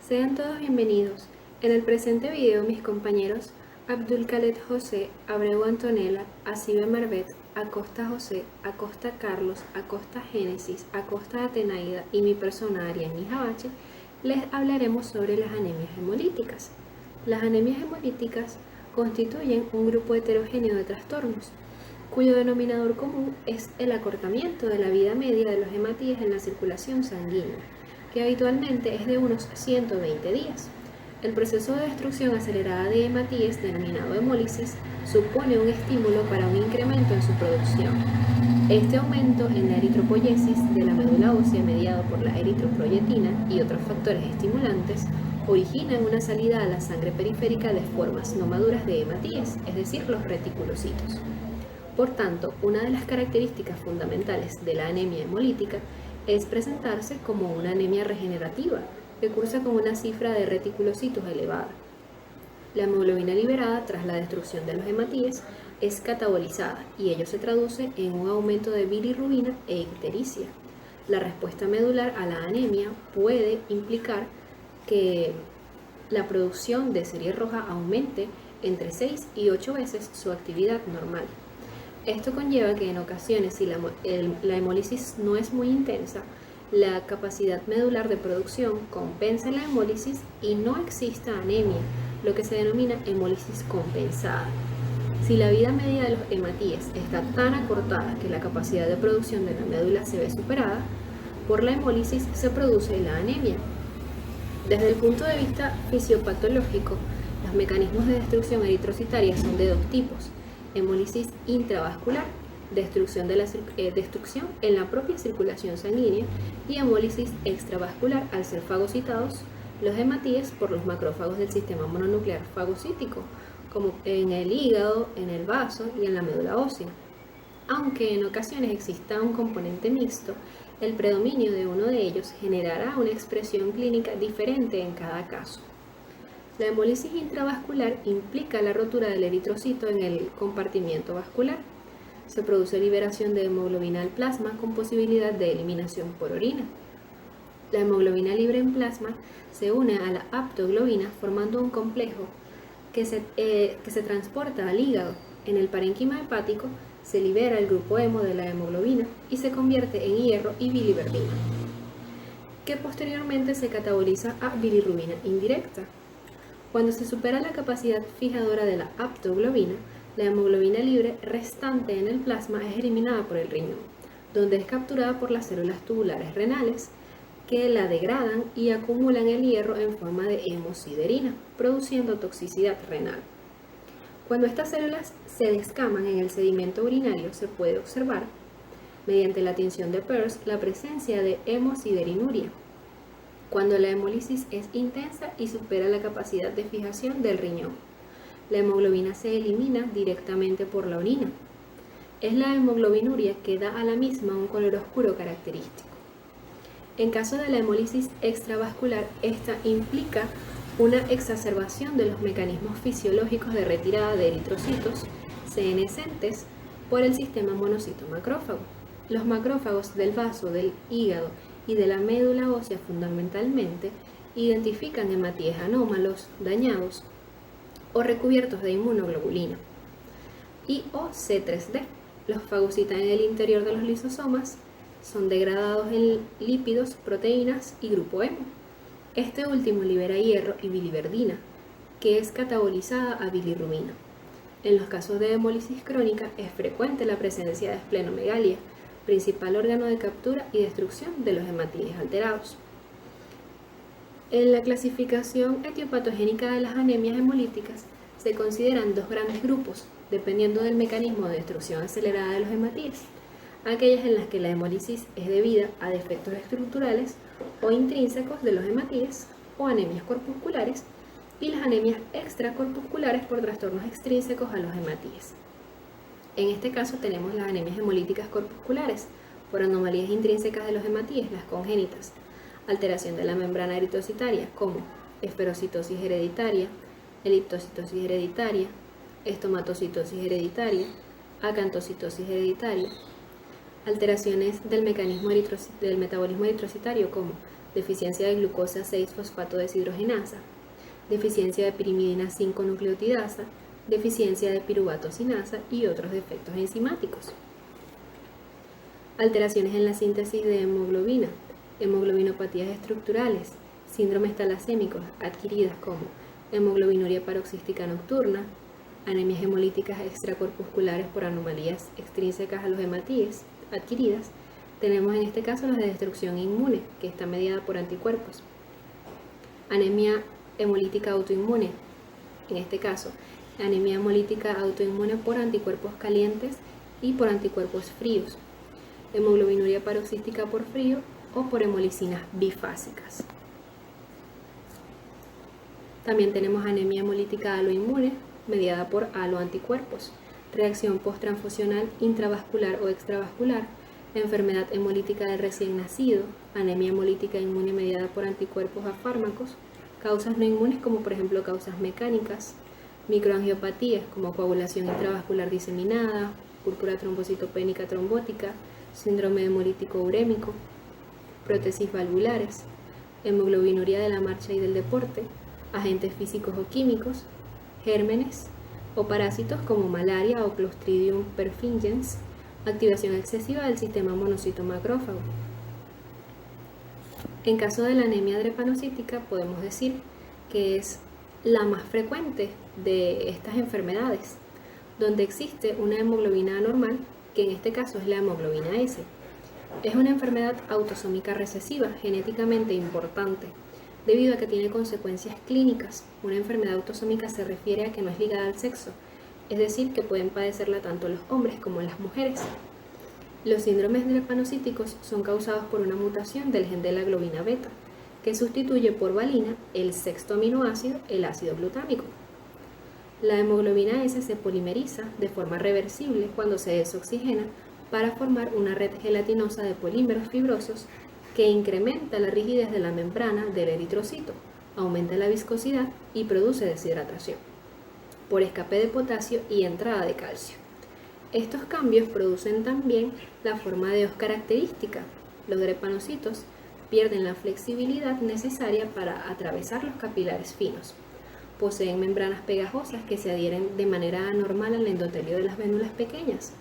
Sean todos bienvenidos. En el presente video mis compañeros Abdul-Khaled José, Abreu Antonella, Asibe Marbet, Acosta José, Acosta Carlos, Acosta Génesis, Acosta Atenaida y mi persona Ariani Jabache les hablaremos sobre las anemias hemolíticas. Las anemias hemolíticas constituyen un grupo heterogéneo de trastornos, cuyo denominador común es el acortamiento de la vida media de los hematíes en la circulación sanguínea, que habitualmente es de unos 120 días. El proceso de destrucción acelerada de hematíes, denominado hemólisis, supone un estímulo para un incremento en su producción. Este aumento en la eritropoyesis de la médula ósea, mediado por la eritroproyetina y otros factores estimulantes, origina una salida a la sangre periférica de formas no maduras de hematíes, es decir, los reticulocitos. Por tanto, una de las características fundamentales de la anemia hemolítica es presentarse como una anemia regenerativa, que cursa con una cifra de reticulocitos elevada. La hemoglobina liberada tras la destrucción de los hematíes es catabolizada y ello se traduce en un aumento de bilirrubina e ictericia. La respuesta medular a la anemia puede implicar que la producción de serie roja aumente entre 6 y 8 veces su actividad normal. Esto conlleva que en ocasiones, si la hemólisis no es muy intensa, la capacidad medular de producción compensa la hemólisis y no exista anemia, lo que se denomina hemólisis compensada. Si la vida media de los hematíes está tan acortada que la capacidad de producción de la médula se ve superada, por la hemólisis se produce la anemia. Desde el punto de vista fisiopatológico, los mecanismos de destrucción eritrocitaria son de dos tipos: hemólisis intravascular, destrucción en la propia circulación sanguínea, y hemólisis extravascular al ser fagocitados los hematíes por los macrófagos del sistema mononuclear fagocítico, como en el hígado, en el vaso y en la médula ósea. Aunque en ocasiones exista un componente mixto, el predominio de uno de ellos generará una expresión clínica diferente en cada caso. La hemólisis intravascular implica la rotura del eritrocito en el compartimiento vascular. Se produce liberación de hemoglobina al plasma con posibilidad de eliminación por orina. La hemoglobina libre en plasma se une a la aptoglobina formando un complejo que se transporta al hígado. En el parénquima hepático se libera el grupo hemo de la hemoglobina y se convierte en hierro y biliverdina, que posteriormente se cataboliza a bilirrubina indirecta. Cuando se supera la capacidad fijadora de la aptoglobina, la hemoglobina libre restante en el plasma es eliminada por el riñón, donde es capturada por las células tubulares renales, que la degradan y acumulan el hierro en forma de hemosiderina, produciendo toxicidad renal. Cuando estas células se descaman en el sedimento urinario, se puede observar, mediante la tinción de Peirce, la presencia de hemosiderinuria, cuando la hemólisis es intensa y supera la capacidad de fijación del riñón. La hemoglobina se elimina directamente por la orina. Es la hemoglobinuria que da a la misma un color oscuro característico. En caso de la hemólisis extravascular, esta implica una exacerbación de los mecanismos fisiológicos de retirada de eritrocitos senescentes por el sistema monocito macrófago. Los macrófagos del vaso, del hígado y de la médula ósea fundamentalmente identifican hematíes anómalos, dañados o recubiertos de inmunoglobulina y o C3D. Los fagocitan en el interior de los lisosomas, son degradados en lípidos, proteínas y grupo hemo. Este último libera hierro y biliverdina, que es catabolizada a bilirrubina. En los casos de hemólisis crónica es frecuente la presencia de esplenomegalia, principal órgano de captura y destrucción de los hematíes alterados. En la clasificación etiopatogénica de las anemias hemolíticas se consideran dos grandes grupos, dependiendo del mecanismo de destrucción acelerada de los hematíes: aquellas en las que la hemólisis es debida a defectos estructurales o intrínsecos de los hematíes o anemias corpusculares, y las anemias extracorpusculares por trastornos extrínsecos a los hematíes. En este caso tenemos las anemias hemolíticas corpusculares por anomalías intrínsecas de los hematíes, las congénitas: alteración de la membrana eritrocitaria como esferocitosis hereditaria, eliptocitosis hereditaria, estomatocitosis hereditaria, acantocitosis hereditaria, alteraciones del mecanismo del metabolismo eritrocitario como deficiencia de glucosa 6-fosfato deshidrogenasa, deficiencia de pirimidina 5-nucleotidasa, deficiencia de piruvato sinasa y otros defectos enzimáticos. Alteraciones en la síntesis de hemoglobina, hemoglobinopatías estructurales, síndromes talasémicos adquiridas como hemoglobinuria paroxística nocturna, anemias hemolíticas extracorpusculares por anomalías extrínsecas a los hematíes adquiridas. Tenemos en este caso las de destrucción inmune, que está mediada por anticuerpos. Anemia hemolítica autoinmune, en este caso, anemia hemolítica autoinmune por anticuerpos calientes y por anticuerpos fríos. Hemoglobinuria paroxística por frío o por hemolicinas bifásicas. También tenemos anemia hemolítica aloinmune, mediada por aloanticuerpos, reacción posttransfusional intravascular o extravascular, enfermedad hemolítica del recién nacido, anemia hemolítica inmune mediada por anticuerpos a fármacos, causas no inmunes como por ejemplo causas mecánicas, microangiopatías como coagulación intravascular diseminada, púrpura trombocitopénica trombótica, síndrome hemolítico urémico, prótesis valvulares, hemoglobinuria de la marcha y del deporte, agentes físicos o químicos, gérmenes o parásitos como malaria o Clostridium perfringens, activación excesiva del sistema monocito macrófago. En caso de la anemia drepanocítica podemos decir que es la más frecuente de estas enfermedades, donde existe una hemoglobina anormal, que en este caso es la hemoglobina S. Es una enfermedad autosómica recesiva, genéticamente importante, debido a que tiene consecuencias clínicas. Una enfermedad autosómica se refiere a que no es ligada al sexo, es decir, que pueden padecerla tanto los hombres como las mujeres. Los síndromes drepanocíticos son causados por una mutación del gen de la globina beta, que sustituye por valina el sexto aminoácido, el ácido glutámico. La hemoglobina S se polimeriza de forma reversible cuando se desoxigena para formar una red gelatinosa de polímeros fibrosos que incrementa la rigidez de la membrana del eritrocito, aumenta la viscosidad y produce deshidratación por escape de potasio y entrada de calcio. Estos cambios producen también la forma de Os característica. Los drepanocitos pierden la flexibilidad necesaria para atravesar los capilares finos. Poseen membranas pegajosas que se adhieren de manera anormal al endotelio de las vénulas pequeñas.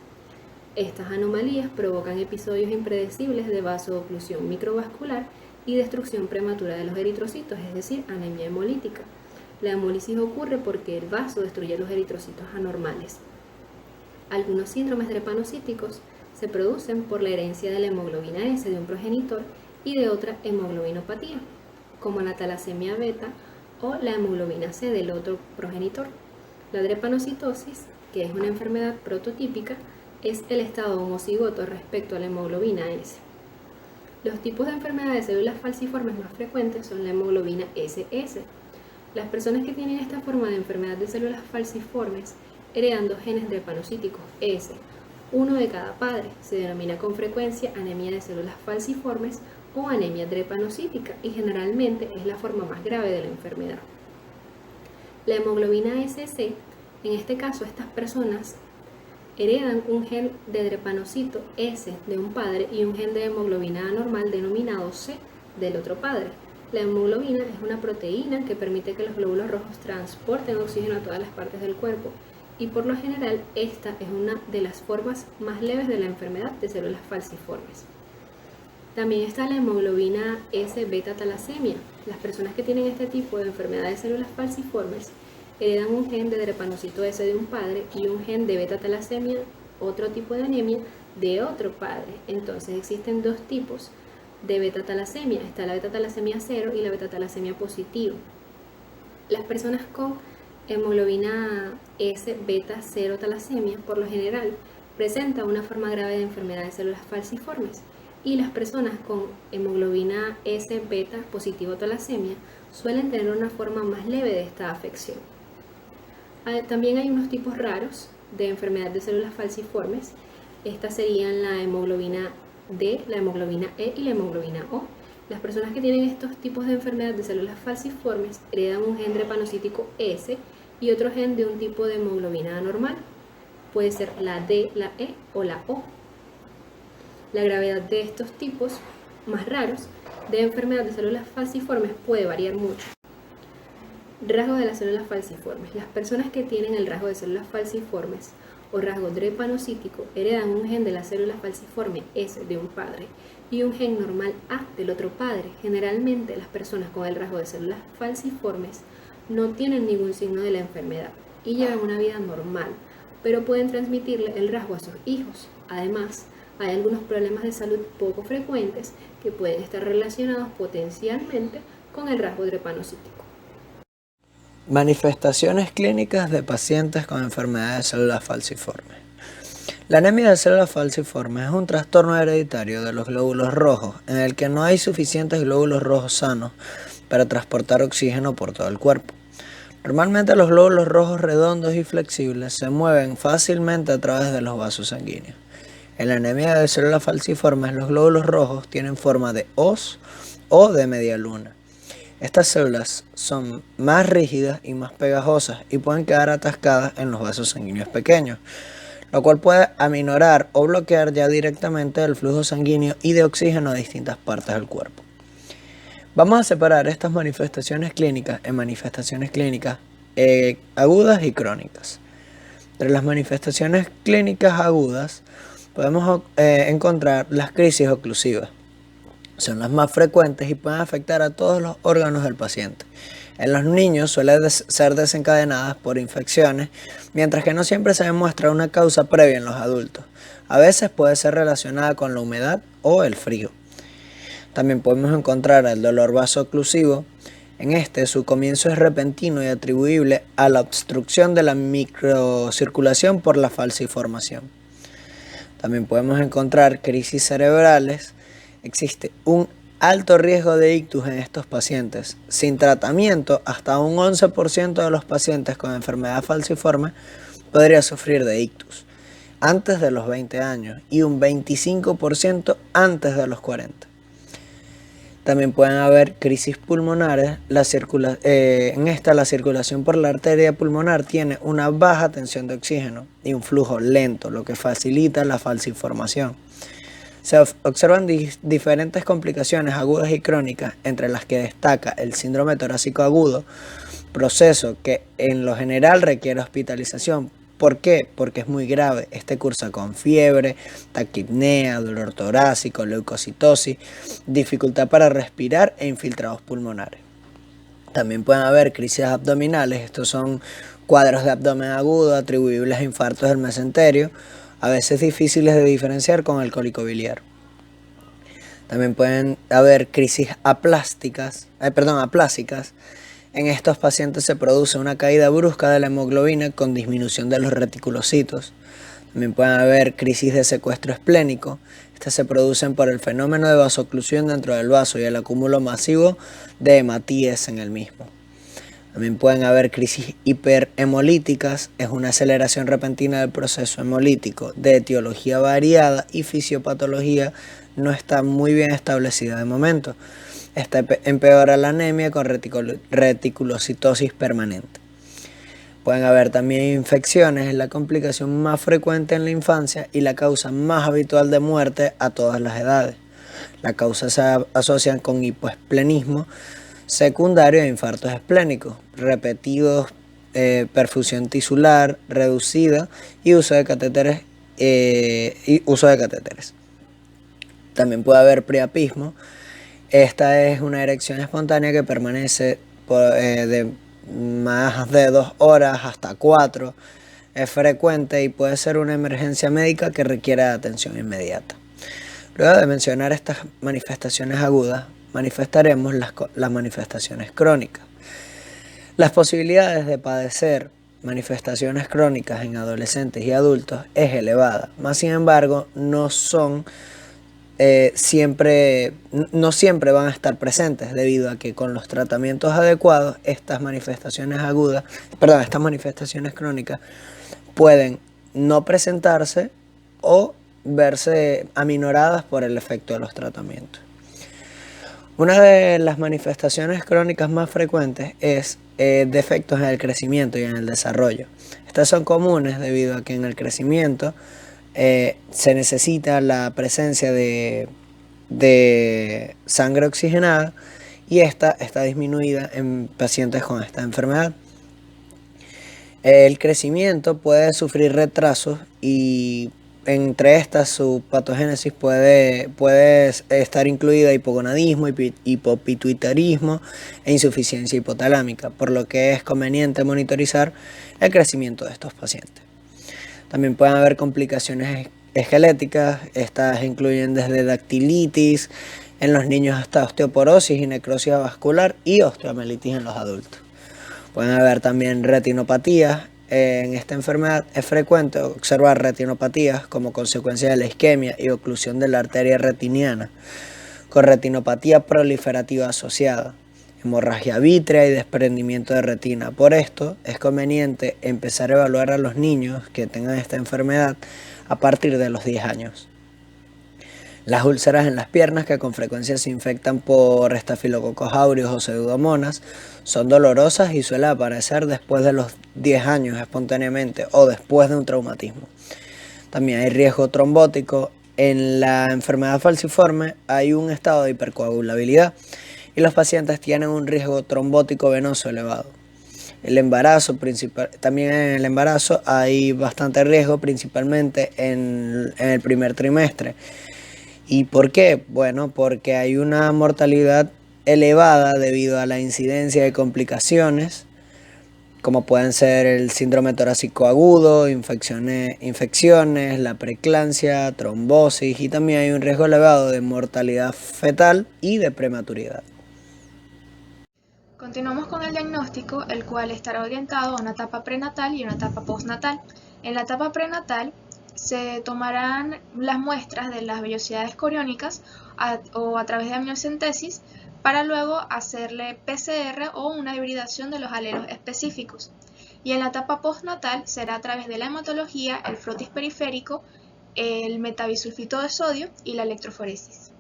Estas anomalías provocan episodios impredecibles de vasooclusión microvascular y destrucción prematura de los eritrocitos, es decir, anemia hemolítica. La hemólisis ocurre porque el vaso destruye los eritrocitos anormales. Algunos síndromes drepanocíticos se producen por la herencia de la hemoglobina S de un progenitor y de otra hemoglobinopatía, como la talasemia beta o la hemoglobina C del otro progenitor. La drepanocitosis, que es una enfermedad prototípica, es el estado homocigoto respecto a la hemoglobina S. Los tipos de enfermedades de células falciformes más frecuentes son la hemoglobina SS. Las personas que tienen esta forma de enfermedad de células falciformes heredan dos genes drepanocíticos S, uno de cada padre. Se denomina con frecuencia anemia de células falciformes o anemia drepanocítica y generalmente es la forma más grave de la enfermedad. La hemoglobina SC, en este caso estas personas heredan un gen de drepanocito S de un padre y un gen de hemoglobina anormal denominado C del otro padre. La hemoglobina es una proteína que permite que los glóbulos rojos transporten oxígeno a todas las partes del cuerpo y por lo general esta es una de las formas más leves de la enfermedad de células falciformes. También está la hemoglobina S beta talasemia. Las personas que tienen este tipo de enfermedad de células falciformes heredan un gen de drepanocito S de un padre y un gen de beta talasemia, otro tipo de anemia, de otro padre. Entonces existen dos tipos de beta talasemia. Está la beta talasemia 0 y la beta talasemia positiva. Las personas con hemoglobina S beta 0 talasemia por lo general presentan una forma grave de enfermedad de células falciformes y las personas con hemoglobina S beta positivo talasemia suelen tener una forma más leve de esta afección. También hay unos tipos raros de enfermedad de células falciformes. Estas serían la hemoglobina D, la hemoglobina E y la hemoglobina O. Las personas que tienen estos tipos de enfermedad de células falciformes heredan un gen drepanocítico S y otro gen de un tipo de hemoglobina anormal. Puede ser la D, la E o la O. La gravedad de estos tipos más raros de enfermedad de células falciformes puede variar mucho. Rasgos de las células falciformes. Las personas que tienen el rasgo de células falciformes o rasgo drepanocítico heredan un gen de la célula falciforme S de un padre y un gen normal A del otro padre. Generalmente las personas con el rasgo de células falciformes no tienen ningún signo de la enfermedad y llevan una vida normal, pero pueden transmitirle el rasgo a sus hijos. Además, hay algunos problemas de salud poco frecuentes que pueden estar relacionados potencialmente con el rasgo drepanocítico. Manifestaciones clínicas de pacientes con enfermedad de células falciformes. La anemia de células falciformes es un trastorno hereditario de los glóbulos rojos en el que no hay suficientes glóbulos rojos sanos para transportar oxígeno por todo el cuerpo. Normalmente los glóbulos rojos redondos y flexibles se mueven fácilmente a través de los vasos sanguíneos. En la anemia de células falciformes los glóbulos rojos tienen forma de hoz o de media luna. Estas células son más rígidas y más pegajosas y pueden quedar atascadas en los vasos sanguíneos pequeños, lo cual puede aminorar o bloquear ya directamente el flujo sanguíneo y de oxígeno a distintas partes del cuerpo. Vamos a separar estas manifestaciones clínicas en manifestaciones clínicas agudas y crónicas. Entre las manifestaciones clínicas agudas podemos encontrar las crisis oclusivas. Son las más frecuentes y pueden afectar a todos los órganos del paciente. En los niños suelen ser desencadenadas por infecciones, mientras que no siempre se demuestra una causa previa en los adultos. A veces puede ser relacionada con la humedad o el frío. También podemos encontrar el dolor vasooclusivo. En este, su comienzo es repentino y atribuible a la obstrucción de la microcirculación por la falciformación. También podemos encontrar crisis cerebrales. Existe un alto riesgo de ictus en estos pacientes. Sin tratamiento, hasta un 11% de los pacientes con enfermedad falciforme podría sufrir de ictus antes de los 20 años y un 25% antes de los 40. También pueden haber crisis pulmonares. En esta la circulación por la arteria pulmonar tiene una baja tensión de oxígeno y un flujo lento, lo que facilita la falciformación. Se observan diferentes complicaciones agudas y crónicas, entre las que destaca el síndrome torácico agudo, proceso que en lo general requiere hospitalización. ¿Por qué? Porque es muy grave. Este cursa con fiebre, taquipnea, dolor torácico, leucocitosis, dificultad para respirar e infiltrados pulmonares. También pueden haber crisis abdominales. Estos son cuadros de abdomen agudo atribuibles a infartos del mesenterio, a veces difíciles de diferenciar con el cólico biliar. También pueden haber crisis aplásicas. En estos pacientes se produce una caída brusca de la hemoglobina con disminución de los reticulocitos. También pueden haber crisis de secuestro esplénico. Estas se producen por el fenómeno de vasoclusión dentro del vaso y el acúmulo masivo de hematíes en el mismo. También pueden haber crisis hiperhemolíticas. Es una aceleración repentina del proceso hemolítico de etiología variada y fisiopatología no está muy bien establecida de momento. Esta empeora la anemia con reticulocitosis permanente. Pueden haber también infecciones, es la complicación más frecuente en la infancia y la causa más habitual de muerte a todas las edades. La causa se asocia con hipoesplenismo secundario e infartos esplénicos, repetidos, perfusión tisular reducida y uso de catéteres. También puede haber priapismo. Esta es una erección espontánea que permanece de más de 2 horas hasta 4. Es frecuente y puede ser una emergencia médica que requiere atención inmediata. Luego de mencionar estas manifestaciones agudas, manifestaremos las manifestaciones crónicas. Las posibilidades de padecer manifestaciones crónicas en adolescentes y adultos es elevada, más sin embargo no siempre van a estar presentes, debido a que con los tratamientos adecuados estas manifestaciones crónicas pueden no presentarse o verse aminoradas por el efecto de los tratamientos. Una de las manifestaciones crónicas más frecuentes es defectos en el crecimiento y en el desarrollo. Estas son comunes debido a que en el crecimiento se necesita la presencia de de sangre oxigenada y esta está disminuida en pacientes con esta enfermedad. El crecimiento puede sufrir retrasos y entre estas su patogénesis puede estar incluida hipogonadismo, hipopituitarismo e insuficiencia hipotalámica, por lo que es conveniente monitorizar el crecimiento de estos pacientes. También pueden haber complicaciones esqueléticas, estas incluyen desde dactilitis en los niños hasta osteoporosis y necrosis vascular y osteomelitis en los adultos. Pueden haber también retinopatías. En esta enfermedad es frecuente observar retinopatías como consecuencia de la isquemia y oclusión de la arteria retiniana, con retinopatía proliferativa asociada, hemorragia vítrea y desprendimiento de retina. Por esto es conveniente empezar a evaluar a los niños que tengan esta enfermedad a partir de los 10 años. Las úlceras en las piernas, que con frecuencia se infectan por estafilococos aureus o pseudomonas, son dolorosas y suelen aparecer después de los 10 años espontáneamente o después de un traumatismo. También hay riesgo trombótico. En la enfermedad falciforme hay un estado de hipercoagulabilidad y los pacientes tienen un riesgo trombótico venoso elevado. También en el embarazo hay bastante riesgo, principalmente en el primer trimestre. ¿Y por qué? Bueno, porque hay una mortalidad elevada debido a la incidencia de complicaciones, como pueden ser el síndrome torácico agudo, infecciones, la preeclampsia, trombosis, y también hay un riesgo elevado de mortalidad fetal y de prematuridad. Continuamos con el diagnóstico, el cual estará orientado a una etapa prenatal y una etapa postnatal. En la etapa prenatal se tomarán las muestras de las vellosidades coriónicas o a través de amniocentesis para luego hacerle PCR o una hibridación de los alelos específicos. Y en la etapa postnatal será a través de la hematología, el frotis periférico, el metabisulfito de sodio y la electroforesis.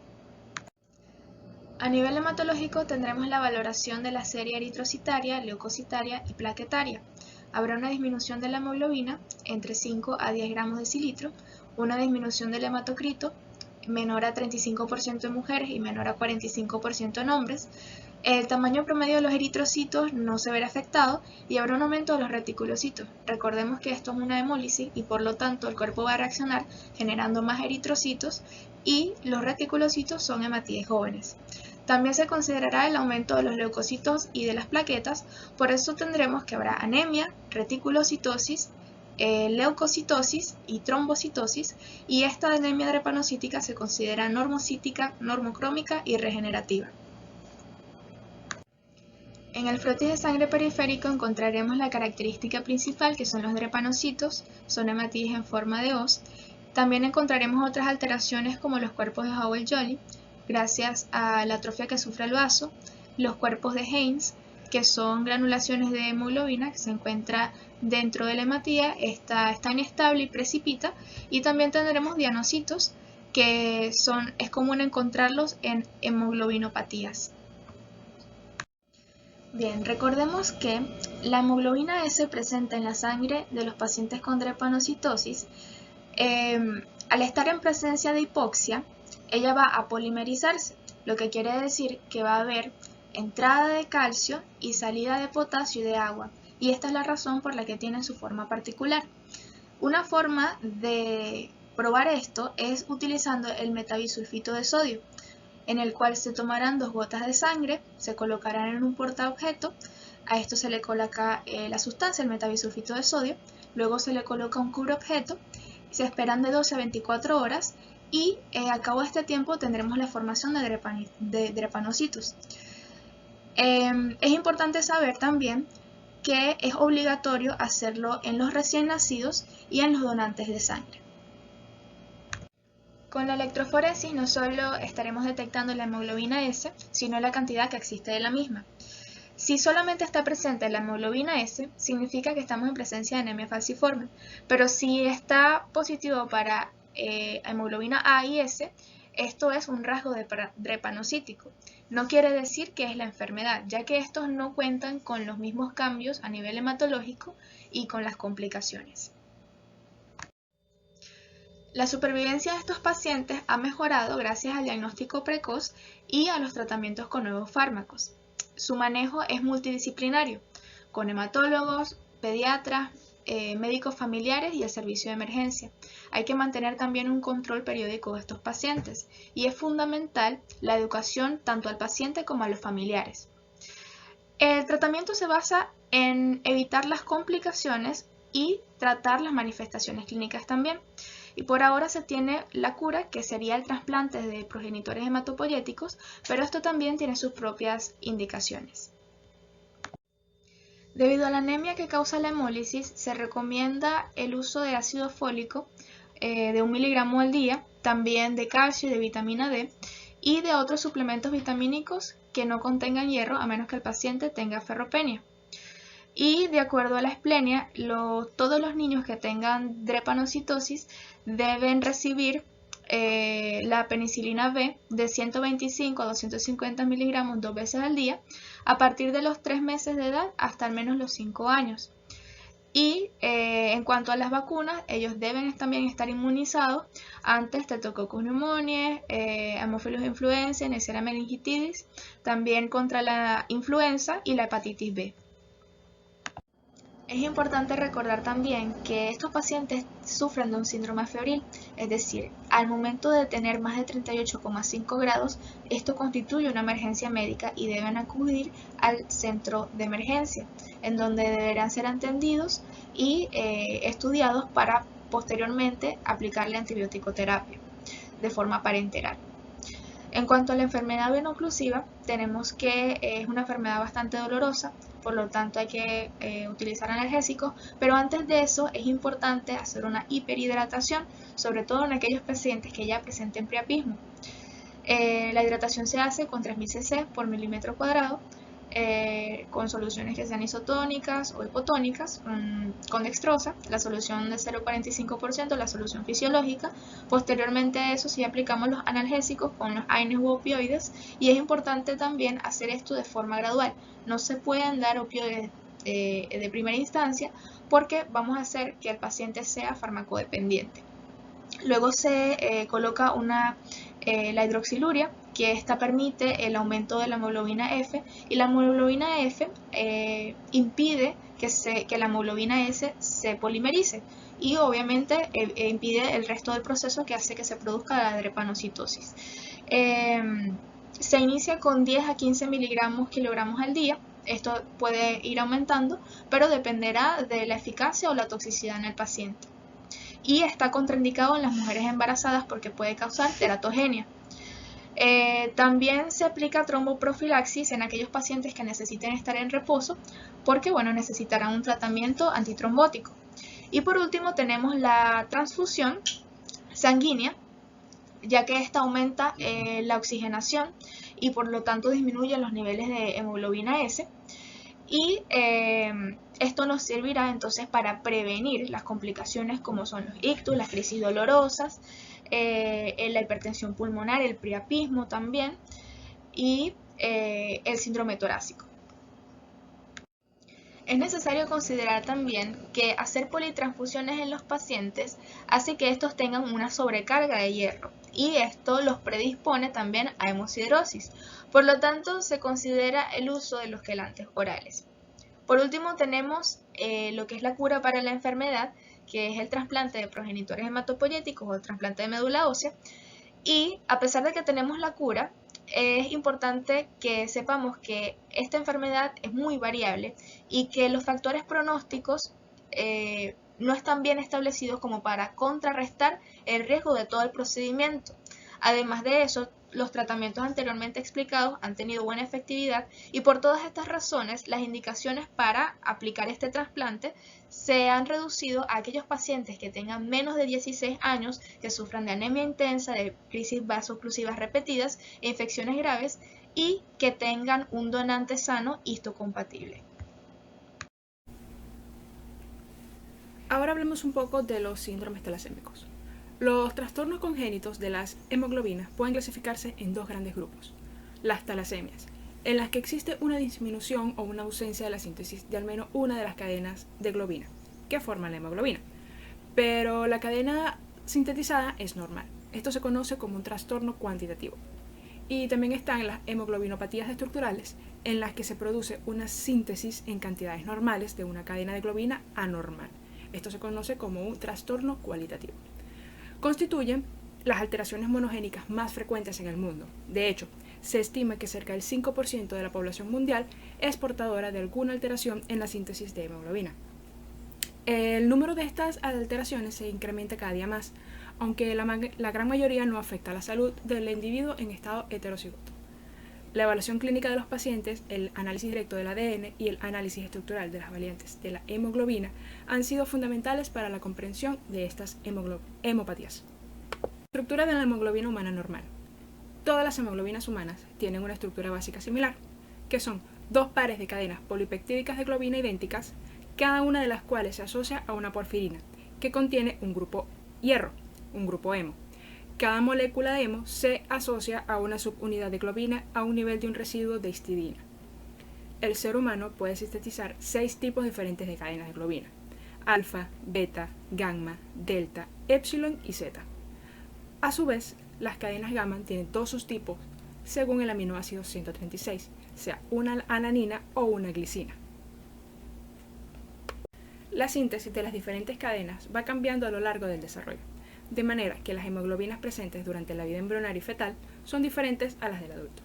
A nivel hematológico tendremos la valoración de la serie eritrocitaria, leucocitaria y plaquetaria. Habrá una disminución de la hemoglobina entre 5 a 10 gramos de cilitro, una disminución del hematocrito menor a 35% en mujeres y menor a 45% en hombres. El tamaño promedio de los eritrocitos no se verá afectado y habrá un aumento de los reticulocitos. Recordemos que esto es una hemólisis y por lo tanto el cuerpo va a reaccionar generando más eritrocitos y los reticulocitos son hematíes jóvenes. También se considerará el aumento de los leucocitos y de las plaquetas, por eso tendremos que habrá anemia, reticulocitosis, leucocitosis y trombocitosis, y esta anemia drepanocítica se considera normocítica, normocrómica y regenerativa. En el frotis de sangre periférico encontraremos la característica principal, que son los drepanocitos, son hematíes en forma de hoz. También encontraremos otras alteraciones como los cuerpos de Howell-Jolly, gracias a la atrofia que sufre el vaso, los cuerpos de Haynes, que son granulaciones de hemoglobina que se encuentra dentro de la hematía, está inestable y precipita, y también tendremos dianocitos, que es común encontrarlos en hemoglobinopatías. Bien, recordemos que la hemoglobina S presente en la sangre de los pacientes con drepanocitosis, al estar en presencia de hipoxia, ella va a polimerizarse, lo que quiere decir que va a haber entrada de calcio y salida de potasio y de agua, y esta es la razón por la que tiene su forma particular. Una forma de probar esto es utilizando el metabisulfito de sodio, en el cual se tomarán 2 gotas de sangre, se colocarán en un portaobjeto, a esto se le coloca la sustancia, el metabisulfito de sodio, luego se le coloca un cubreobjeto, se esperan de 12 a 24 horas y al cabo de este tiempo tendremos la formación de drepanocitos. Es importante saber también que es obligatorio hacerlo en los recién nacidos y en los donantes de sangre. Con la electroforesis no solo estaremos detectando la hemoglobina S, sino la cantidad que existe de la misma. Si solamente está presente la hemoglobina S, significa que estamos en presencia de anemia falciforme, pero si está positivo para hemoglobina A y S, esto es un rasgo drepanocítico. No quiere decir que es la enfermedad, ya que estos no cuentan con los mismos cambios a nivel hematológico y con las complicaciones. La supervivencia de estos pacientes ha mejorado gracias al diagnóstico precoz y a los tratamientos con nuevos fármacos. Su manejo es multidisciplinario, con hematólogos, pediatras, médicos familiares y el servicio de emergencia. Hay que mantener también un control periódico de estos pacientes y es fundamental la educación tanto al paciente como a los familiares. El tratamiento se basa en evitar las complicaciones y tratar las manifestaciones clínicas también. Y por ahora se tiene la cura, que sería el trasplante de progenitores hematopoyéticos, pero esto también tiene sus propias indicaciones. Debido a la anemia que causa la hemólisis, se recomienda el uso de ácido fólico de 1 miligramo al día, también de calcio y de vitamina D, y de otros suplementos vitamínicos que no contengan hierro, a menos que el paciente tenga ferropenia. Y de acuerdo a la esplenia, todos los niños que tengan drepanocitosis deben recibir la penicilina B de 125 a 250 miligramos 2 veces al día a partir de los 3 meses de edad hasta al menos los 5 años. Y en cuanto a las vacunas, ellos deben también estar inmunizados antes Streptococcus pneumoniae, Haemophilus influenzae, Neisseria meningitidis, también contra la influenza y la hepatitis B. Es importante recordar también que estos pacientes sufren de un síndrome febril, es decir, al momento de tener más de 38,5 grados, esto constituye una emergencia médica y deben acudir al centro de emergencia, en donde deberán ser atendidos y estudiados para posteriormente aplicarle antibiótico-terapia de forma parenteral. En cuanto a la enfermedad veno-oclusiva, tenemos que es una enfermedad bastante dolorosa, por lo tanto hay que utilizar analgésicos, pero antes de eso es importante hacer una hiperhidratación, sobre todo en aquellos pacientes que ya presenten priapismo. La hidratación se hace con 3000 cc por milímetro cuadrado, con soluciones que sean isotónicas o hipotónicas, con dextrosa, la solución de 0,45%, la solución fisiológica. Posteriormente a eso sí aplicamos los analgésicos con los AINES u opioides, y es importante también hacer esto de forma gradual. No se pueden dar opioides de primera instancia porque vamos a hacer que el paciente sea farmacodependiente. Luego se coloca la hidroxiluria, que esta permite el aumento de la hemoglobina F, y la hemoglobina F impide que la hemoglobina S se polimerice y obviamente impide el resto del proceso que hace que se produzca la drepanocitosis. Se inicia con 10 a 15 miligramos kilogramos al día. Esto puede ir aumentando, pero dependerá de la eficacia o la toxicidad en el paciente. Y está contraindicado en las mujeres embarazadas porque puede causar teratogenia. También se aplica tromboprofilaxis en aquellos pacientes que necesiten estar en reposo porque necesitarán un tratamiento antitrombótico. Y por último tenemos la transfusión sanguínea, ya que esta aumenta la oxigenación y por lo tanto disminuye los niveles de hemoglobina S. Y esto nos servirá entonces para prevenir las complicaciones como son los ictus, las crisis dolorosas, la hipertensión pulmonar, el priapismo también y el síndrome torácico. Es necesario considerar también que hacer politransfusiones en los pacientes hace que estos tengan una sobrecarga de hierro y esto los predispone también a hemosiderosis. Por lo tanto, se considera el uso de los quelantes orales. Por último, tenemos lo que es la cura para la enfermedad, que es el trasplante de progenitores hematopoyéticos o el trasplante de médula ósea. Y a pesar de que tenemos la cura, es importante que sepamos que esta enfermedad es muy variable y que los factores pronósticos no están bien establecidos como para contrarrestar el riesgo de todo el procedimiento. Además de eso, los tratamientos anteriormente explicados han tenido buena efectividad y por todas estas razones las indicaciones para aplicar este trasplante se han reducido a aquellos pacientes que tengan menos de 16 años, que sufran de anemia intensa, de crisis vaso-oclusivas repetidas e infecciones graves y que tengan un donante sano histocompatible. Ahora hablemos un poco de los síndromes talasémicos. Los trastornos congénitos de las hemoglobinas pueden clasificarse en dos grandes grupos. Las talasemias, en las que existe una disminución o una ausencia de la síntesis de al menos una de las cadenas de globina que forman la hemoglobina. Pero la cadena sintetizada es normal. Esto se conoce como un trastorno cuantitativo. Y también están las hemoglobinopatías estructurales, en las que se produce una síntesis en cantidades normales de una cadena de globina anormal. Esto se conoce como un trastorno cualitativo. Constituyen las alteraciones monogénicas más frecuentes en el mundo. De hecho, se estima que cerca del 5% de la población mundial es portadora de alguna alteración en la síntesis de hemoglobina. El número de estas alteraciones se incrementa cada día más, aunque la gran mayoría no afecta a la salud del individuo en estado heterocigoto. La evaluación clínica de los pacientes, el análisis directo del ADN y el análisis estructural de las variantes de la hemoglobina han sido fundamentales para la comprensión de estas hemopatías. Estructura de la hemoglobina humana normal. Todas las hemoglobinas humanas tienen una estructura básica similar, que son dos pares de cadenas polipeptídicas de globina idénticas, cada una de las cuales se asocia a una porfirina, que contiene un grupo hierro, un grupo hemo. Cada molécula de hemo se asocia a una subunidad de globina a un nivel de un residuo de histidina. El ser humano puede sintetizar 6 tipos diferentes de cadenas de globina: alfa, beta, gamma, delta, epsilon y zeta. A su vez, las cadenas gamma tienen 2 subtipos según el aminoácido 136, sea una alanina o una glicina. La síntesis de las diferentes cadenas va cambiando a lo largo del desarrollo, de manera que las hemoglobinas presentes durante la vida embrionaria y fetal son diferentes a las del adulto.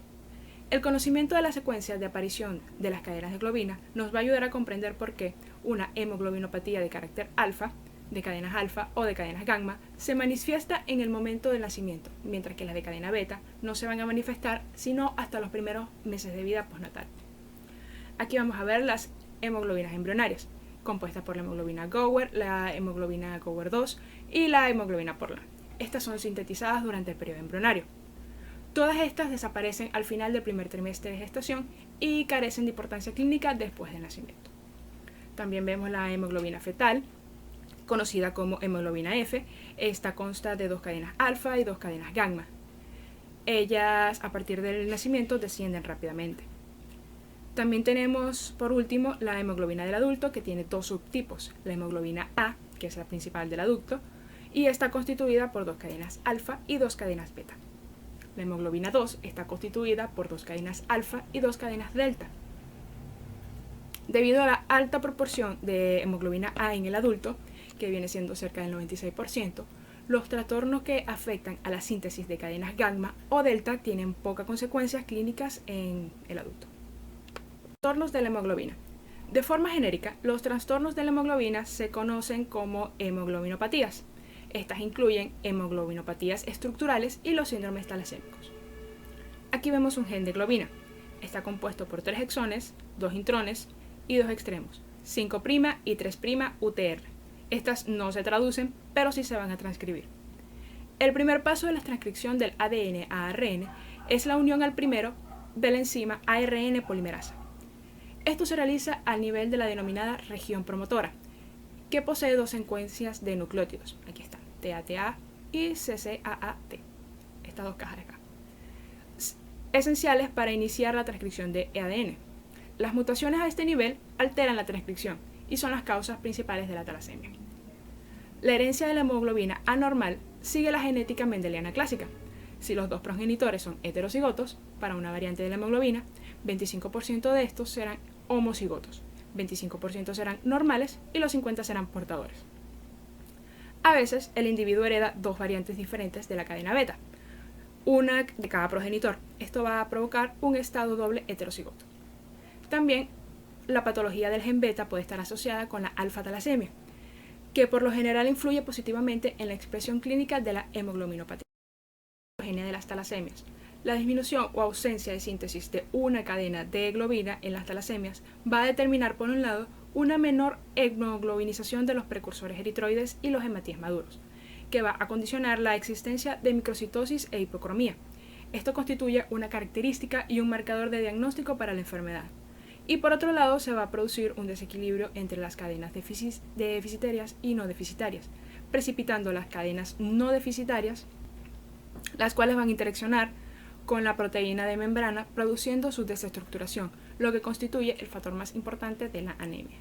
El conocimiento de la secuencia de aparición de las cadenas de globina nos va a ayudar a comprender por qué una hemoglobinopatía de carácter alfa, de cadenas alfa o de cadenas gamma, se manifiesta en el momento del nacimiento, mientras que las de cadena beta no se van a manifestar sino hasta los primeros meses de vida postnatal. Aquí vamos a ver las hemoglobinas embrionarias, compuestas por la hemoglobina Gower, la hemoglobina Gower 2 y la hemoglobina Portland. Estas son sintetizadas durante el periodo embrionario. Todas estas desaparecen al final del primer trimestre de gestación y carecen de importancia clínica después del nacimiento. También vemos la hemoglobina fetal, conocida como hemoglobina F. Esta consta de 2 cadenas alfa y 2 cadenas gamma. Ellas, a partir del nacimiento, descienden rápidamente. También tenemos, por último, la hemoglobina del adulto, que tiene 2 subtipos: la hemoglobina A, que es la principal del adulto, y está constituida por 2 cadenas alfa y 2 cadenas beta. La hemoglobina 2 está constituida por 2 cadenas alfa y 2 cadenas delta. Debido a la alta proporción de hemoglobina A en el adulto, que viene siendo cerca del 96%, los trastornos que afectan a la síntesis de cadenas gamma o delta tienen pocas consecuencias clínicas en el adulto. Trastornos de la hemoglobina. De forma genérica, los trastornos de la hemoglobina se conocen como hemoglobinopatías. Estas incluyen hemoglobinopatías estructurales y los síndromes talasémicos. Aquí vemos un gen de globina. Está compuesto por 3 exones, 2 intrones y 2 extremos, 5' y 3' UTR. Estas no se traducen, pero sí se van a transcribir. El primer paso de la transcripción del ADN a ARN es la unión al primero de la enzima ARN polimerasa. Esto se realiza al nivel de la denominada región promotora, que posee 2 secuencias de nucleótidos. Aquí están, TATA y CCAAT, estas 2 cajas de acá, esenciales para iniciar la transcripción de ADN. Las mutaciones a este nivel alteran la transcripción y son las causas principales de la talasemia. La herencia de la hemoglobina anormal sigue la genética mendeliana clásica. Si los 2 progenitores son heterocigotos para una variante de la hemoglobina, 25% de estos serán homocigotos, 25% serán normales y los 50% serán portadores. A veces el individuo hereda 2 variantes diferentes de la cadena beta, una de cada progenitor. Esto va a provocar un estado doble heterocigoto. También la patología del gen beta puede estar asociada con la alfa-talasemia, que por lo general influye positivamente en la expresión clínica de la hemoglobinopatía. De las talasemias. La disminución o ausencia de síntesis de una cadena de globina en las talasemias va a determinar, por un lado, una menor hemoglobinización de los precursores eritroides y los hematíes maduros, que va a condicionar la existencia de microcitosis e hipocromía. Esto constituye una característica y un marcador de diagnóstico para la enfermedad. Y por otro lado, se va a producir un desequilibrio entre las cadenas deficitarias y no deficitarias, precipitando las cadenas no deficitarias, las cuales van a interaccionar con la proteína de membrana, produciendo su desestructuración, lo que constituye el factor más importante de la anemia.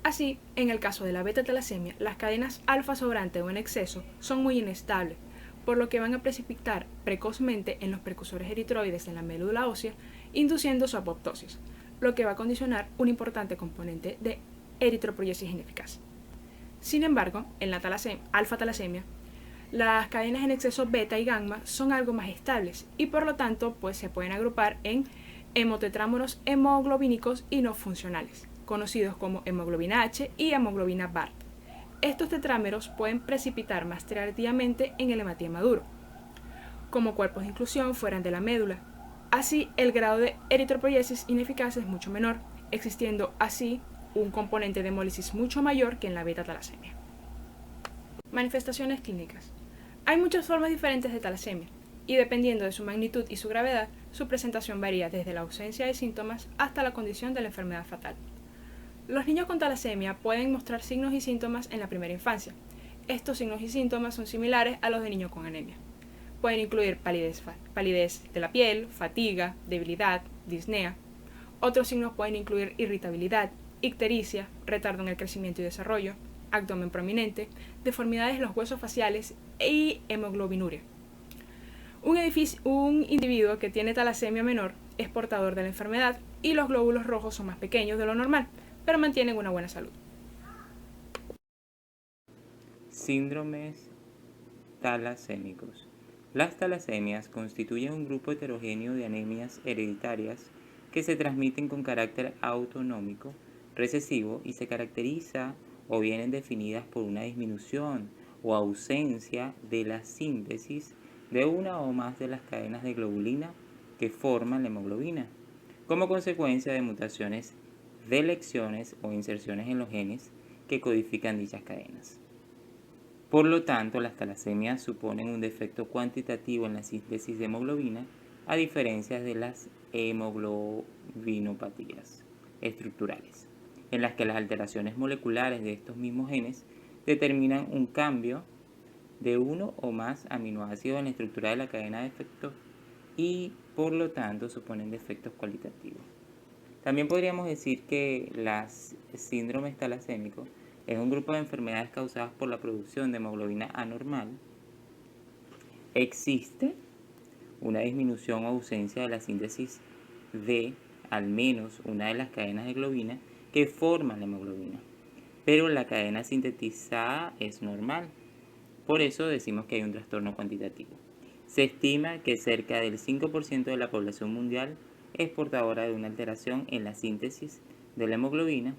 Así, en el caso de la beta-talasemia, las cadenas alfa sobrante o en exceso son muy inestables, por lo que van a precipitar precozmente en los precursores eritroides en la médula ósea, induciendo su apoptosis, lo que va a condicionar un importante componente de eritropoyesis ineficaz. Sin embargo, en la alfa-talasemia, las cadenas en exceso beta y gamma son algo más estables y por lo tanto se pueden agrupar en hemotetrámeros hemoglobínicos y no funcionales, conocidos como hemoglobina H y hemoglobina BART. Estos tetrámeros pueden precipitar más tardíamente en el hematía maduro, como cuerpos de inclusión fuera de la médula. Así, el grado de eritropoyesis ineficaz es mucho menor, existiendo así un componente de hemólisis mucho mayor que en la beta-talasemia. Manifestaciones clínicas. Hay muchas formas diferentes de talasemia, y dependiendo de su magnitud y su gravedad, su presentación varía desde la ausencia de síntomas hasta la condición de la enfermedad fatal. Los niños con talasemia pueden mostrar signos y síntomas en la primera infancia. Estos signos y síntomas son similares a los de niños con anemia. Pueden incluir palidez de la piel, fatiga, debilidad, disnea. Otros signos pueden incluir irritabilidad, ictericia, retardo en el crecimiento y desarrollo, abdomen prominente, deformidades en los huesos faciales y hemoglobinuria. Un individuo que tiene talasemia menor es portador de la enfermedad y los glóbulos rojos son más pequeños de lo normal, pero mantienen una buena salud. Síndromes talasémicos. Las talasemias constituyen un grupo heterogéneo de anemias hereditarias que se transmiten con carácter autonómico, recesivo y se caracteriza o vienen definidas por una disminución o ausencia de la síntesis de una o más de las cadenas de globulina que forman la hemoglobina, como consecuencia de mutaciones, delecciones o inserciones en los genes que codifican dichas cadenas. Por lo tanto, las talasemias suponen un defecto cuantitativo en la síntesis de hemoglobina, a diferencia de las hemoglobinopatías estructurales, en las que las alteraciones moleculares de estos mismos genes determinan un cambio de uno o más aminoácidos en la estructura de la cadena de efectos y, por lo tanto, suponen defectos cualitativos. También podríamos decir que las síndromes talasémicos es un grupo de enfermedades causadas por la producción de hemoglobina anormal. Existe una disminución o ausencia de la síntesis de al menos una de las cadenas de globina que forman la hemoglobina, pero la cadena sintetizada es normal. Por eso decimos que hay un trastorno cuantitativo. Se estima que cerca del 5% de la población mundial es portadora de una alteración en la síntesis de la hemoglobina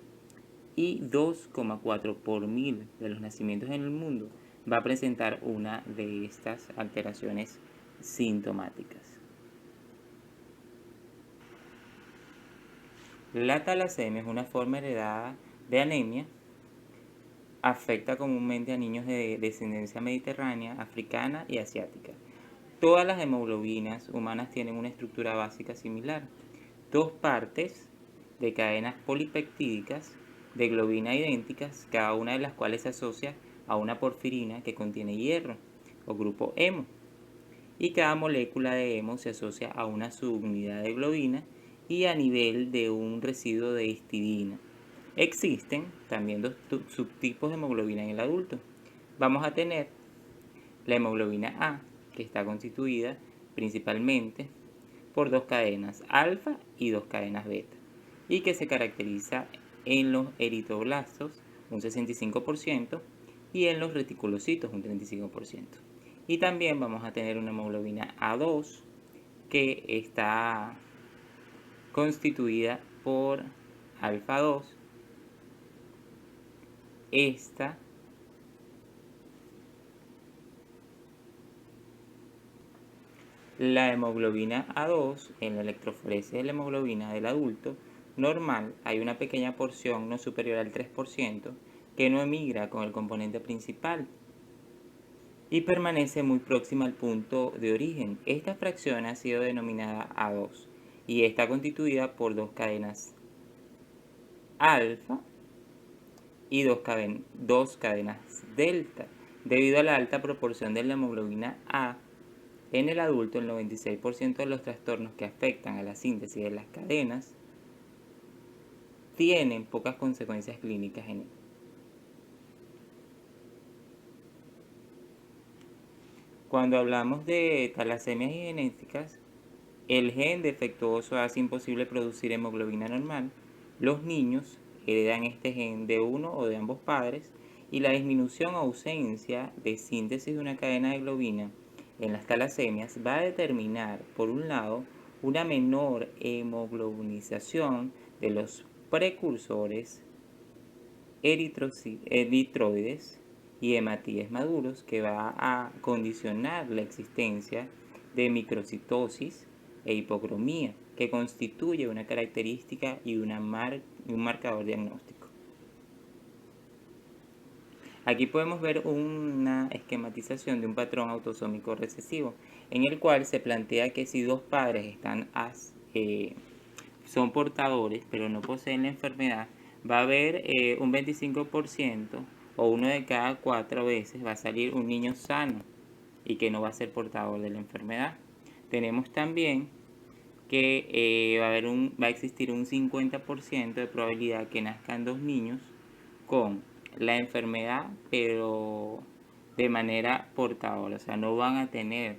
y 2,4 por mil de los nacimientos en el mundo va a presentar una de estas alteraciones sintomáticas. La talasemia es una forma heredada de anemia. Afecta comúnmente a niños de descendencia mediterránea, africana y asiática. Todas las hemoglobinas humanas tienen una estructura básica similar. Dos partes de cadenas polipeptídicas de globina idénticas, cada una de las cuales se asocia a una porfirina que contiene hierro, o grupo hemo. Y cada molécula de hemo se asocia a una subunidad de globina y a nivel de un residuo de histidina. Existen también dos subtipos de hemoglobina en el adulto. Vamos a tener la hemoglobina A, que está constituida principalmente por dos cadenas alfa y dos cadenas beta, y que se caracteriza en los eritroblastos, un 65%, y en los reticulocitos, un 35%. Y también vamos a tener una hemoglobina A2, que está constituida por alfa 2. La hemoglobina A2, en la electroforesis de la hemoglobina del adulto normal, hay una pequeña porción no superior al 3% que no emigra con el componente principal y permanece muy próxima al punto de origen. Esta fracción ha sido denominada A2 y está constituida por dos cadenas alfa y dos cadenas delta. Debido a la alta proporción de la hemoglobina A en el adulto, el 96% de los trastornos que afectan a la síntesis de las cadenas tienen pocas consecuencias clínicas en él. Cuando hablamos de talasemias genéticas, el gen defectuoso hace imposible producir hemoglobina normal. Los niños heredan este gen de uno o de ambos padres y la disminución o ausencia de síntesis de una cadena de globina en las talasemias va a determinar, por un lado, una menor hemoglobinización de los precursores eritroides y hematíes maduros, que va a condicionar la existencia de microcitosis e hipocromía, que constituye una característica y un marcador diagnóstico. Aquí podemos ver una esquematización de un patrón autosómico recesivo, en el cual se plantea que si dos padres son portadores pero no poseen la enfermedad, va a haber un 25% o uno de cada 4 veces va a salir un niño sano y que no va a ser portador de la enfermedad. Tenemos también que va a existir un 50% de probabilidad que nazcan 2 niños con la enfermedad pero de manera portadora, o sea, no van a tener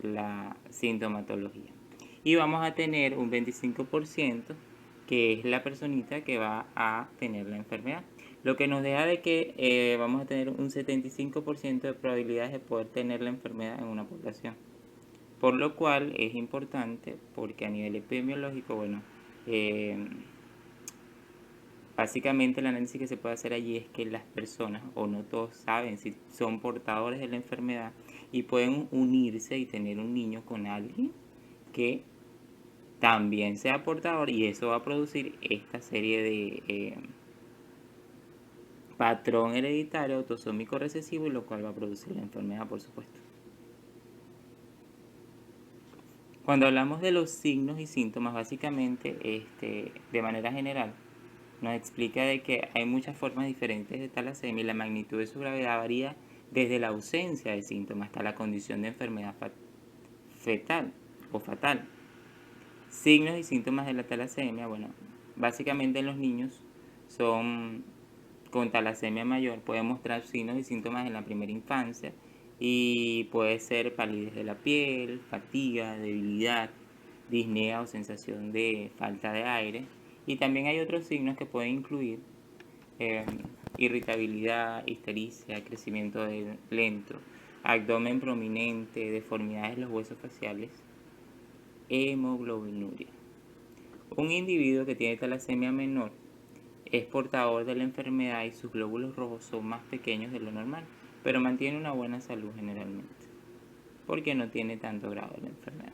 la sintomatología. Y vamos a tener un 25% que es la personita que va a tener la enfermedad. Lo que nos deja de que vamos a tener un 75% de probabilidades de poder tener la enfermedad en una población. Por lo cual es importante porque a nivel epidemiológico, bueno, básicamente el análisis que se puede hacer allí es que las personas, o no todos saben si son portadores de la enfermedad y pueden unirse y tener un niño con alguien que también sea portador, y eso va a producir esta serie de patrón hereditario autosómico recesivo, y lo cual va a producir la enfermedad, por supuesto. Cuando hablamos de los signos y síntomas, básicamente, de manera general, nos explica de que hay muchas formas diferentes de talasemia y la magnitud de su gravedad varía desde la ausencia de síntomas hasta la condición de enfermedad fetal o fatal. Signos y síntomas de la talasemia, bueno, básicamente en los niños con talasemia mayor pueden mostrar signos y síntomas en la primera infancia y puede ser palidez de la piel, fatiga, debilidad, disnea o sensación de falta de aire. Y también hay otros signos que pueden incluir irritabilidad, histericia, crecimiento lento, abdomen prominente, deformidades en los huesos faciales, hemoglobinuria. Un individuo que tiene talasemia menor es portador de la enfermedad y sus glóbulos rojos son más pequeños de lo normal, pero mantiene una buena salud generalmente, porque no tiene tanto grado de la enfermedad.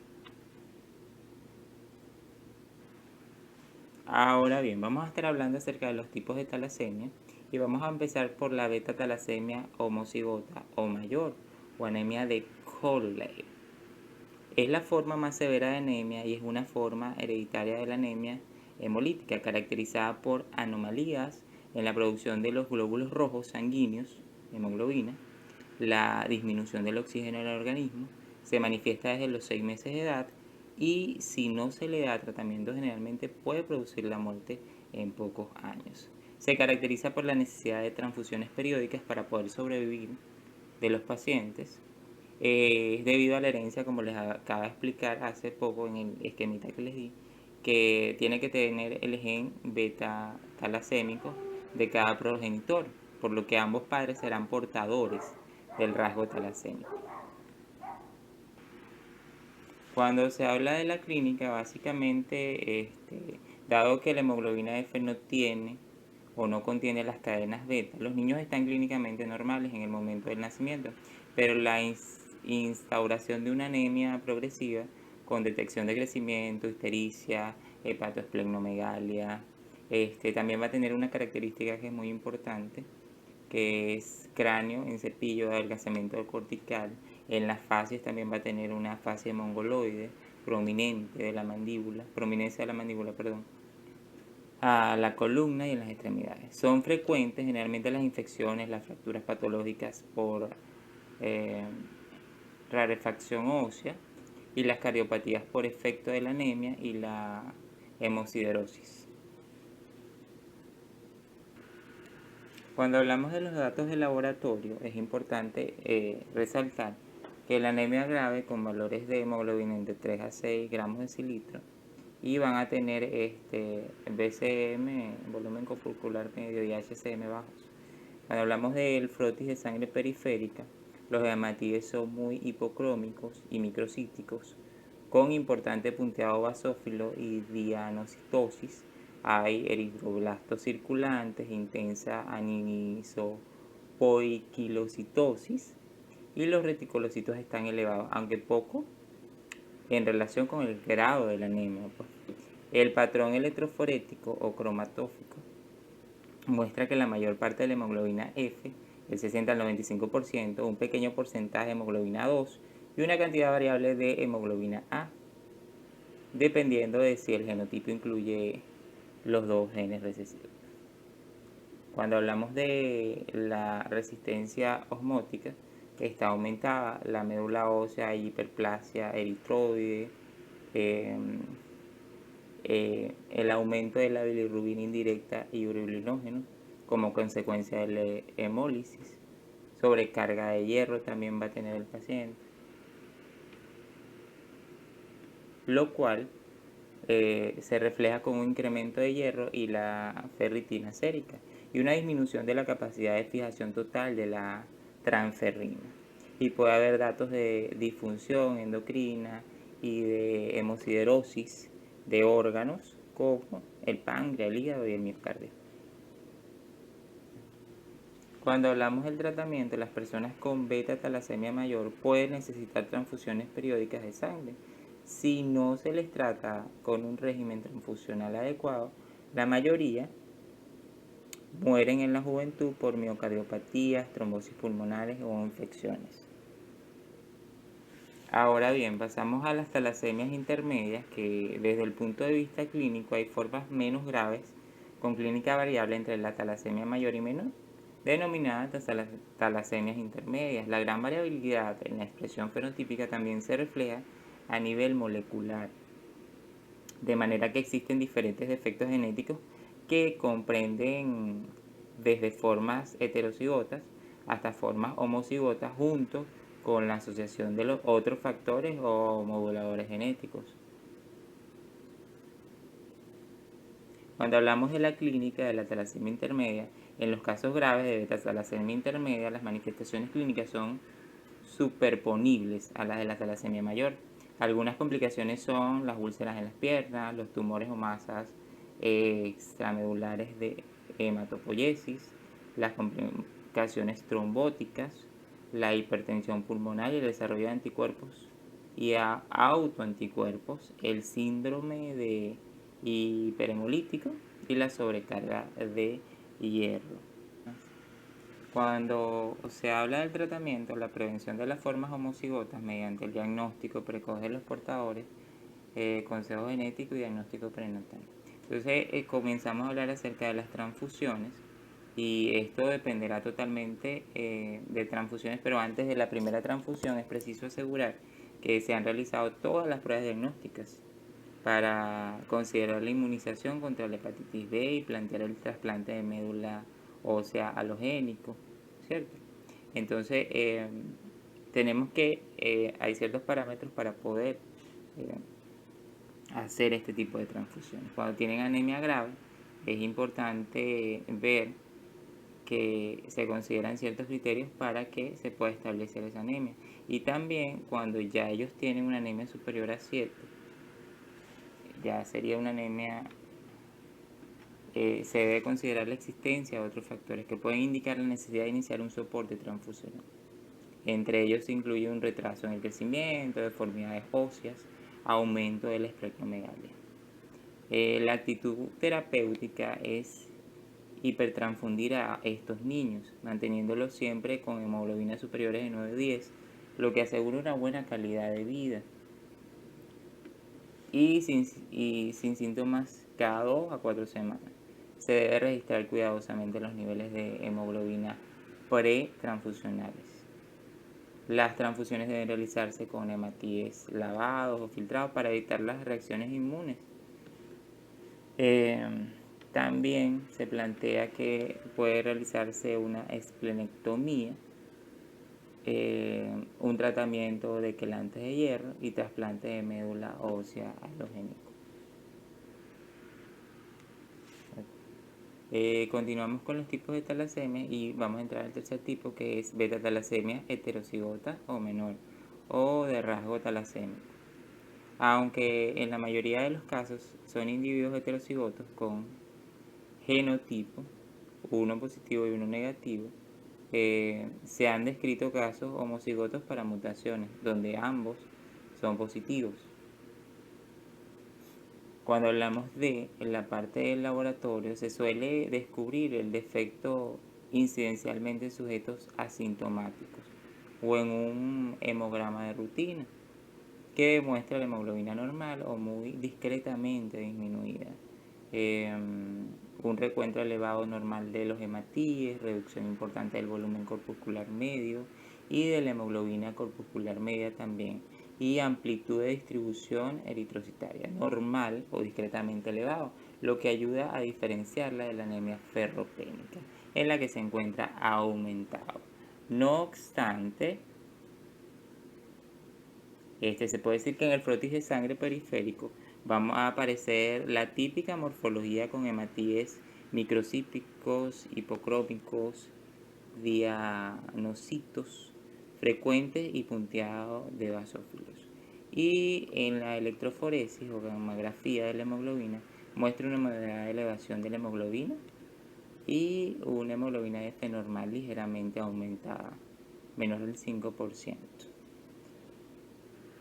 Ahora bien, vamos a estar hablando acerca de los tipos de talasemia y vamos a empezar por la beta talasemia homocigota o mayor, o anemia de Coley. Es la forma más severa de anemia y es una forma hereditaria de la anemia hemolítica caracterizada por anomalías en la producción de los glóbulos rojos sanguíneos, hemoglobina. La disminución del oxígeno en el organismo se manifiesta desde los 6 meses de edad y si no se le da tratamiento generalmente puede producir la muerte en pocos años. Se caracteriza por la necesidad de transfusiones periódicas para poder sobrevivir de los pacientes. Debido a la herencia, como les acabo de explicar hace poco en el esquemita que les di, que tiene que tener el gen beta talasémico de cada progenitor, por lo que ambos padres serán portadores del rasgo talasémico. Cuando se habla de la clínica, básicamente, dado que la hemoglobina F no tiene o no contiene las cadenas beta, los niños están clínicamente normales en el momento del nacimiento, pero la instauración de una anemia progresiva con detección de crecimiento, histericia, hepatoesplenomegalia, también va a tener una característica que es muy importante, que es cráneo en cepillo, adelgazamiento cortical. En las facies también va a tener una fascia mongoloide prominencia de la mandíbula, a la columna y en las extremidades. Son frecuentes generalmente las infecciones, las fracturas patológicas por rarefacción ósea y las cardiopatías por efecto de la anemia y la hemosiderosis. Cuando hablamos de los datos de laboratorio, es importante resaltar que la anemia grave con valores de hemoglobina entre 3 a 6 gramos de cilitro y van a tener BCM, volumen corpuscular medio, y HCM bajos. Cuando hablamos del frotis de sangre periférica, los hematíes son muy hipocrómicos y microcíticos, con importante punteado basófilo y dianocitosis. Hay eritroblastos circulantes, intensa anisopoiquilocitosis y los reticulocitos están elevados, aunque poco en relación con el grado de la anemia. El patrón electroforético o cromatófico muestra que la mayor parte de la hemoglobina F, el 60 al 95%, un pequeño porcentaje de hemoglobina 2 y una cantidad variable de hemoglobina A, dependiendo de si el genotipo incluye los dos genes recesivos. Cuando hablamos de la resistencia osmótica, está aumentada, la médula ósea, hiperplasia eritroide, el aumento de la bilirrubina indirecta y urobilinógeno como consecuencia de la hemólisis, sobrecarga de hierro también va a tener el paciente, lo cual se refleja con un incremento de hierro y la ferritina sérica y una disminución de la capacidad de fijación total de la transferrina. Y puede haber datos de disfunción endocrina y de hemosiderosis de órganos como el páncreas, el hígado y el miocardio. Cuando hablamos del tratamiento, las personas con beta-talasemia mayor pueden necesitar transfusiones periódicas de sangre. Si no se les trata con un régimen transfusional adecuado, la mayoría mueren en la juventud por miocardiopatías, trombosis pulmonares o infecciones. Ahora bien, pasamos a las talasemias intermedias, que desde el punto de vista clínico hay formas menos graves con clínica variable entre la talasemia mayor y menor, denominadas talasemias intermedias. La gran variabilidad en la expresión fenotípica también se refleja a nivel molecular, de manera que existen diferentes defectos genéticos que comprenden desde formas heterocigotas hasta formas homocigotas junto con la asociación de los otros factores o moduladores genéticos. Cuando hablamos de la clínica de la talasemia intermedia, en los casos graves de beta-talasemia intermedia, las manifestaciones clínicas son superponibles a las de la talasemia mayor. Algunas complicaciones son las úlceras en las piernas, los tumores o masas extramedulares de hematopoiesis, las complicaciones trombóticas, la hipertensión pulmonar y el desarrollo de anticuerpos y autoanticuerpos, el síndrome de hiperhemolítico y la sobrecarga de hierro. Cuando se habla del tratamiento, la prevención de las formas homocigotas mediante el diagnóstico precoz de los portadores, consejo genético y diagnóstico prenatal. Entonces comenzamos a hablar acerca de las transfusiones y esto dependerá totalmente de transfusiones, pero antes de la primera transfusión es preciso asegurar que se han realizado todas las pruebas diagnósticas para considerar la inmunización contra la hepatitis B y plantear el trasplante de médula ósea halogénico, ¿cierto? Entonces tenemos que, hay ciertos parámetros para poder hacer este tipo de transfusiones. Cuando tienen anemia grave es importante ver que se consideran ciertos criterios para que se pueda establecer esa anemia. Y también cuando ya ellos tienen una anemia superior a 7, ya sería una anemia, se debe considerar la existencia de otros factores que pueden indicar la necesidad de iniciar un soporte transfusional. Entre ellos se incluye un retraso en el crecimiento, deformidades óseas, aumento de la esplenomegalia. La actitud terapéutica es hipertransfundir a estos niños, manteniéndolos siempre con hemoglobinas superiores de 9-10, lo que asegura una buena calidad de vida. Y sin síntomas cada 2 a 4 semanas. Se debe registrar cuidadosamente los niveles de hemoglobina pretransfusionales. Las transfusiones deben realizarse con hematíes lavados o filtrados para evitar las reacciones inmunes. También se plantea que puede realizarse una esplenectomía, un tratamiento de quelantes de hierro y trasplante de médula ósea halogénico. Continuamos con los tipos de talasemia y vamos a entrar al tercer tipo, que es beta-talasemia heterocigota o menor, o de rasgo talasémico. Aunque en la mayoría de los casos son individuos heterocigotos con genotipo, uno positivo y uno negativo, se han descrito casos homocigotos para mutaciones, donde ambos son positivos. Cuando hablamos de la parte del laboratorio, se suele descubrir el defecto incidencialmente en sujetos asintomáticos o en un hemograma de rutina que demuestra la hemoglobina normal o muy discretamente disminuida. Un recuento elevado normal de los hematíes, reducción importante del volumen corpuscular medio y de la hemoglobina corpuscular media también, y amplitud de distribución eritrocitaria normal o discretamente elevado, lo que ayuda a diferenciarla de la anemia ferropénica, en la que se encuentra aumentado. No obstante, se puede decir que en el frotis de sangre periférico vamos a aparecer la típica morfología con hematíes microcíticos, hipocrómicos, dianocitos, frecuentes y punteados de basófilos. Y en la electroforesis o gammagrafía de la hemoglobina muestra una moderada elevación de la hemoglobina y una hemoglobina F normal ligeramente aumentada, menor del 5%.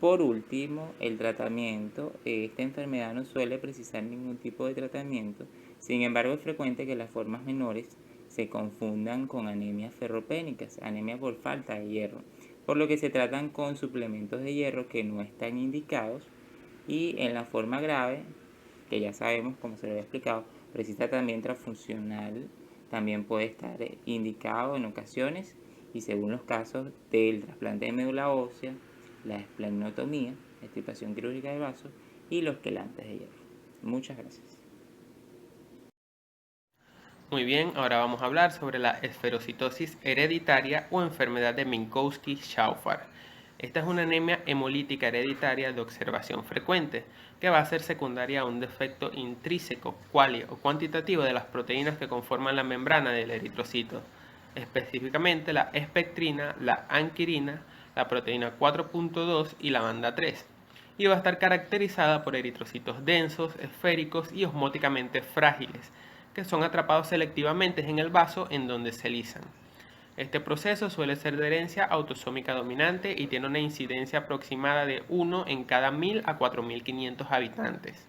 Por último, el tratamiento. Esta enfermedad no suele precisar ningún tipo de tratamiento, sin embargo es frecuente que las formas menores se confundan con anemias ferropénicas, anemia por falta de hierro, por lo que se tratan con suplementos de hierro que no están indicados, y en la forma grave, que ya sabemos, como se lo había explicado, precisa también transfuncional, también puede estar indicado en ocasiones y según los casos del trasplante de médula ósea, la esplenotomía, extirpación quirúrgica de vasos y los quelantes de hierro. Muchas gracias. Muy bien, ahora vamos a hablar sobre la esferocitosis hereditaria o enfermedad de Minkowski-Schauffard. Esta es una anemia hemolítica hereditaria de observación frecuente que va a ser secundaria a un defecto intrínseco, cuali o cuantitativo de las proteínas que conforman la membrana del eritrocito, específicamente la espectrina, la anquirina, la proteína 4.2 y la banda 3, y va a estar caracterizada por eritrocitos densos, esféricos y osmóticamente frágiles, que son atrapados selectivamente en el vaso en donde se lisan. Este proceso suele ser de herencia autosómica dominante y tiene una incidencia aproximada de 1 en cada 1000 a 4500 habitantes.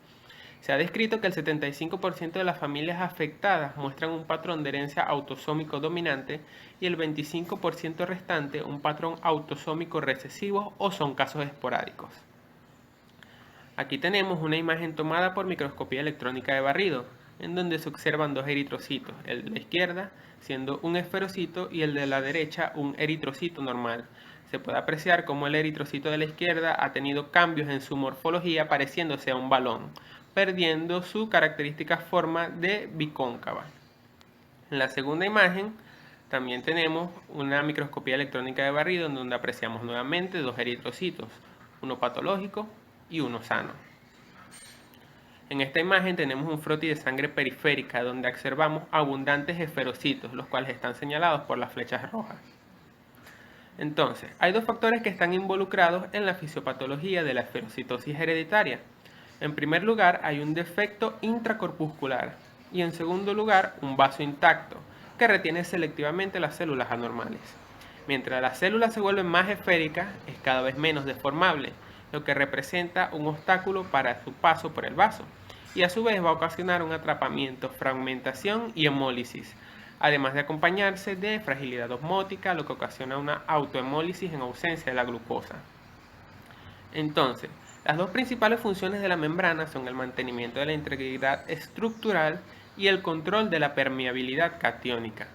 Se ha descrito que el 75% de las familias afectadas muestran un patrón de herencia autosómico dominante y el 25% restante un patrón autosómico recesivo o son casos esporádicos. Aquí tenemos una imagen tomada por microscopía electrónica de barrido, en donde se observan dos eritrocitos, el de la izquierda siendo un esferocito y el de la derecha un eritrocito normal. Se puede apreciar cómo el eritrocito de la izquierda ha tenido cambios en su morfología pareciéndose a un balón, perdiendo su característica forma de bicóncava. En la segunda imagen también tenemos una microscopía electrónica de barrido en donde apreciamos nuevamente dos eritrocitos, uno patológico y uno sano. En esta imagen tenemos un frotis de sangre periférica donde observamos abundantes esferocitos, los cuales están señalados por las flechas rojas. Entonces, hay dos factores que están involucrados en la fisiopatología de la esferocitosis hereditaria. En primer lugar, hay un defecto intracorpuscular y en segundo lugar, un vaso intacto que retiene selectivamente las células anormales. Mientras las células se vuelven más esféricas, es cada vez menos deformable, lo que representa un obstáculo para su paso por el vaso, y a su vez va a ocasionar un atrapamiento, fragmentación y hemólisis, además de acompañarse de fragilidad osmótica, lo que ocasiona una autohemólisis en ausencia de la glucosa. Entonces, las dos principales funciones de la membrana son el mantenimiento de la integridad estructural y el control de la permeabilidad catiónica.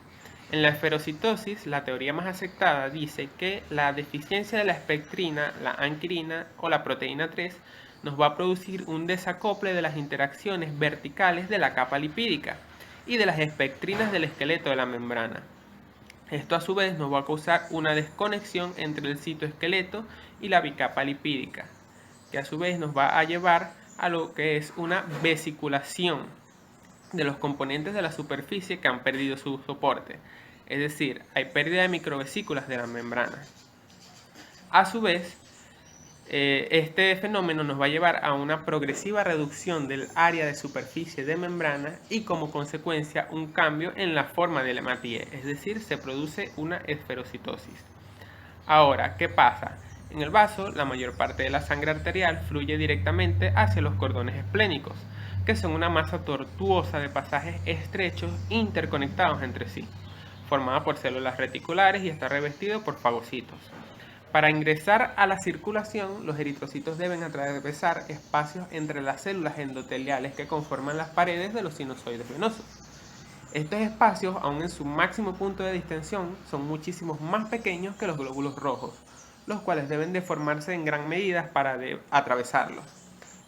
En la esferocitosis, la teoría más aceptada dice que la deficiencia de la espectrina, la anquirina o la proteína 3 nos va a producir un desacople de las interacciones verticales de la capa lipídica y de las espectrinas del esqueleto de la membrana. Esto a su vez nos va a causar una desconexión entre el citoesqueleto y la bicapa lipídica, que a su vez nos va a llevar a lo que es una vesiculación de los componentes de la superficie que han perdido su soporte. Es decir, hay pérdida de microvesículas de la membrana. A su vez, este fenómeno nos va a llevar a una progresiva reducción del área de superficie de membrana y como consecuencia un cambio en la forma del hematie, es decir, se produce una esferocitosis. Ahora, ¿qué pasa? En el vaso, la mayor parte de la sangre arterial fluye directamente hacia los cordones esplénicos, que son una masa tortuosa de pasajes estrechos interconectados entre sí, formada por células reticulares y está revestido por fagocitos. Para ingresar a la circulación, los eritrocitos deben atravesar espacios entre las células endoteliales que conforman las paredes de los sinusoides venosos. Estos espacios, aun en su máximo punto de distensión, son muchísimo más pequeños que los glóbulos rojos, los cuales deben deformarse en gran medida para atravesarlos.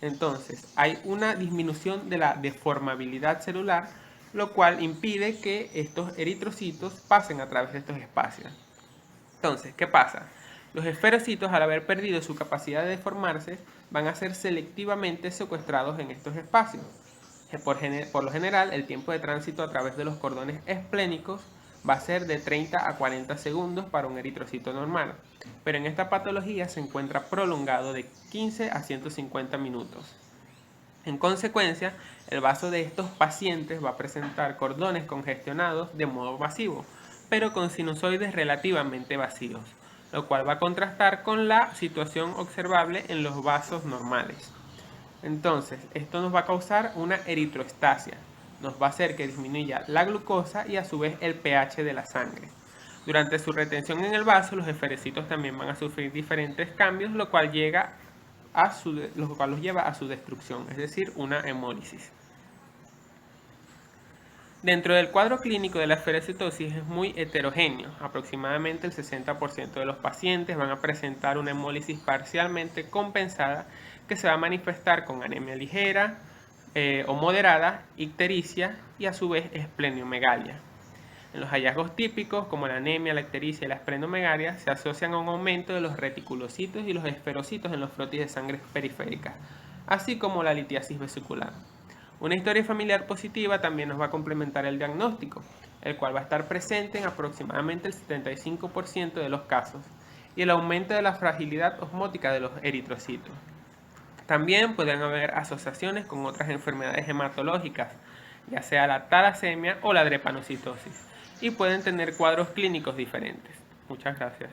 Entonces, hay una disminución de la deformabilidad celular, lo cual impide que estos eritrocitos pasen a través de estos espacios. Entonces, ¿qué pasa? Los esferocitos, al haber perdido su capacidad de deformarse, van a ser selectivamente secuestrados en estos espacios. Por lo general, el tiempo de tránsito a través de los cordones esplénicos va a ser de 30 a 40 segundos para un eritrocito normal, pero en esta patología se encuentra prolongado de 15 a 150 minutos. En consecuencia, el vaso de estos pacientes va a presentar cordones congestionados de modo masivo, pero con sinusoides relativamente vacíos, lo cual va a contrastar con la situación observable en los vasos normales. Entonces, esto nos va a causar una eritroestasia, nos va a hacer que disminuya la glucosa y a su vez el pH de la sangre. Durante su retención en el vaso, los esferocitos también van a sufrir diferentes cambios, lo cual los lleva a su destrucción, es decir, una hemólisis. Dentro del cuadro clínico de la esferocitosis es muy heterogéneo. Aproximadamente el 60% de los pacientes van a presentar una hemólisis parcialmente compensada que se va a manifestar con anemia ligera o moderada, ictericia y a su vez esplenomegalia. En los hallazgos típicos como la anemia, la ictericia y la esplenomegalia se asocian a un aumento de los reticulocitos y los esferocitos en los frotis de sangre periférica, así como la litiasis vesicular. Una historia familiar positiva también nos va a complementar el diagnóstico, el cual va a estar presente en aproximadamente el 75% de los casos, y el aumento de la fragilidad osmótica de los eritrocitos. También pueden haber asociaciones con otras enfermedades hematológicas, ya sea la talasemia o la drepanocitosis, y pueden tener cuadros clínicos diferentes. Muchas gracias.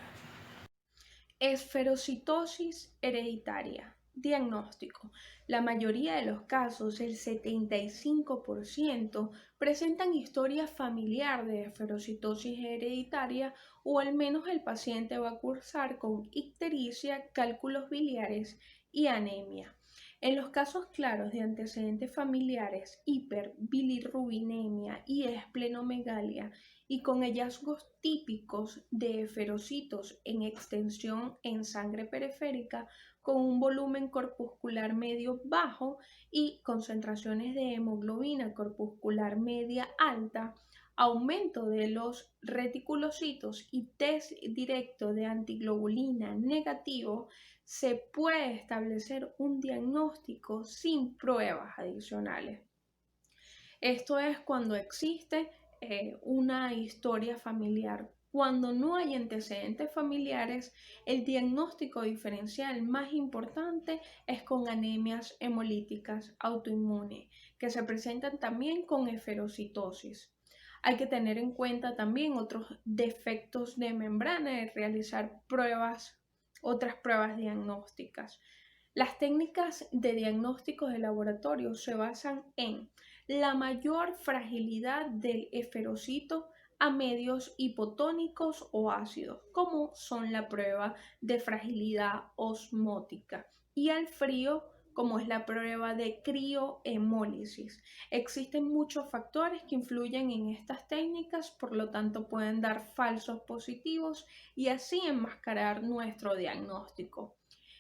Esferocitosis hereditaria. Diagnóstico. La mayoría de los casos, el 75%, presentan historia familiar de esferocitosis hereditaria o al menos el paciente va a cursar con ictericia, cálculos biliares y anemia. En los casos claros de antecedentes familiares, hiperbilirrubinemia y esplenomegalia, y con hallazgos típicos de esferocitos en extensión en sangre periférica con un volumen corpuscular medio bajo y concentraciones de hemoglobina corpuscular media alta, aumento de los reticulocitos y test directo de antiglobulina negativo, se puede establecer un diagnóstico sin pruebas adicionales. Esto es cuando existe una historia familiar. Cuando no hay antecedentes familiares, el diagnóstico diferencial más importante es con anemias hemolíticas autoinmunes, que se presentan también con esferocitosis. Hay que tener en cuenta también otros defectos de membrana y realizar otras pruebas diagnósticas. Las técnicas de diagnóstico de laboratorio se basan en la mayor fragilidad del esferocito a medios hipotónicos o ácidos, como son la prueba de fragilidad osmótica, y al frío, como es la prueba de criohemólisis. Existen muchos factores que influyen en estas técnicas, por lo tanto pueden dar falsos positivos y así enmascarar nuestro diagnóstico.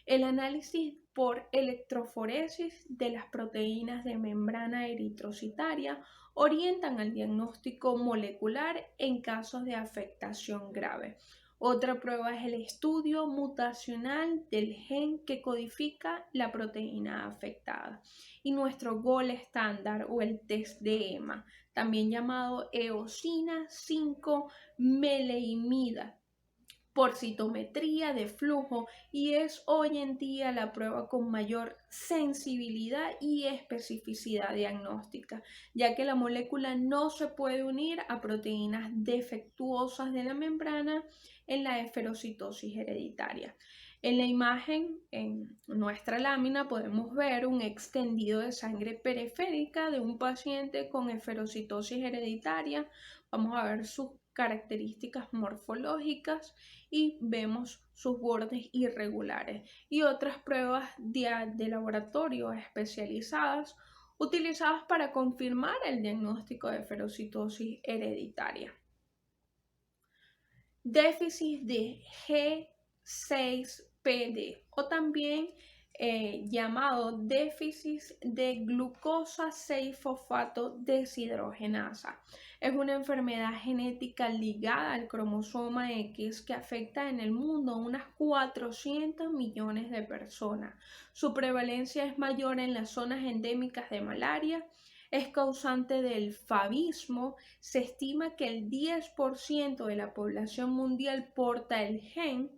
El análisis por electroforesis de las proteínas de membrana eritrocitaria orientan al diagnóstico molecular en casos de afectación grave. Otra prueba es el estudio mutacional del gen que codifica la proteína afectada. Y nuestro gol estándar o el test de EMA, también llamado eosina 5 meleimida, por citometría de flujo, y es hoy en día la prueba con mayor sensibilidad y especificidad diagnóstica, ya que la molécula no se puede unir a proteínas defectuosas de la membrana en la esferocitosis hereditaria. En la imagen, en nuestra lámina, podemos ver un extendido de sangre periférica de un paciente con esferocitosis hereditaria. Vamos a ver sus características morfológicas y vemos sus bordes irregulares y otras pruebas de laboratorio especializadas utilizadas para confirmar el diagnóstico de esferocitosis hereditaria. Déficit de G6PD o también llamado déficit de glucosa 6-fosfato deshidrogenasa. Es una enfermedad genética ligada al cromosoma X que afecta en el mundo a unas 400 millones de personas. Su prevalencia es mayor en las zonas endémicas de malaria. Es causante del favismo. Se estima que el 10% de la población mundial porta el gen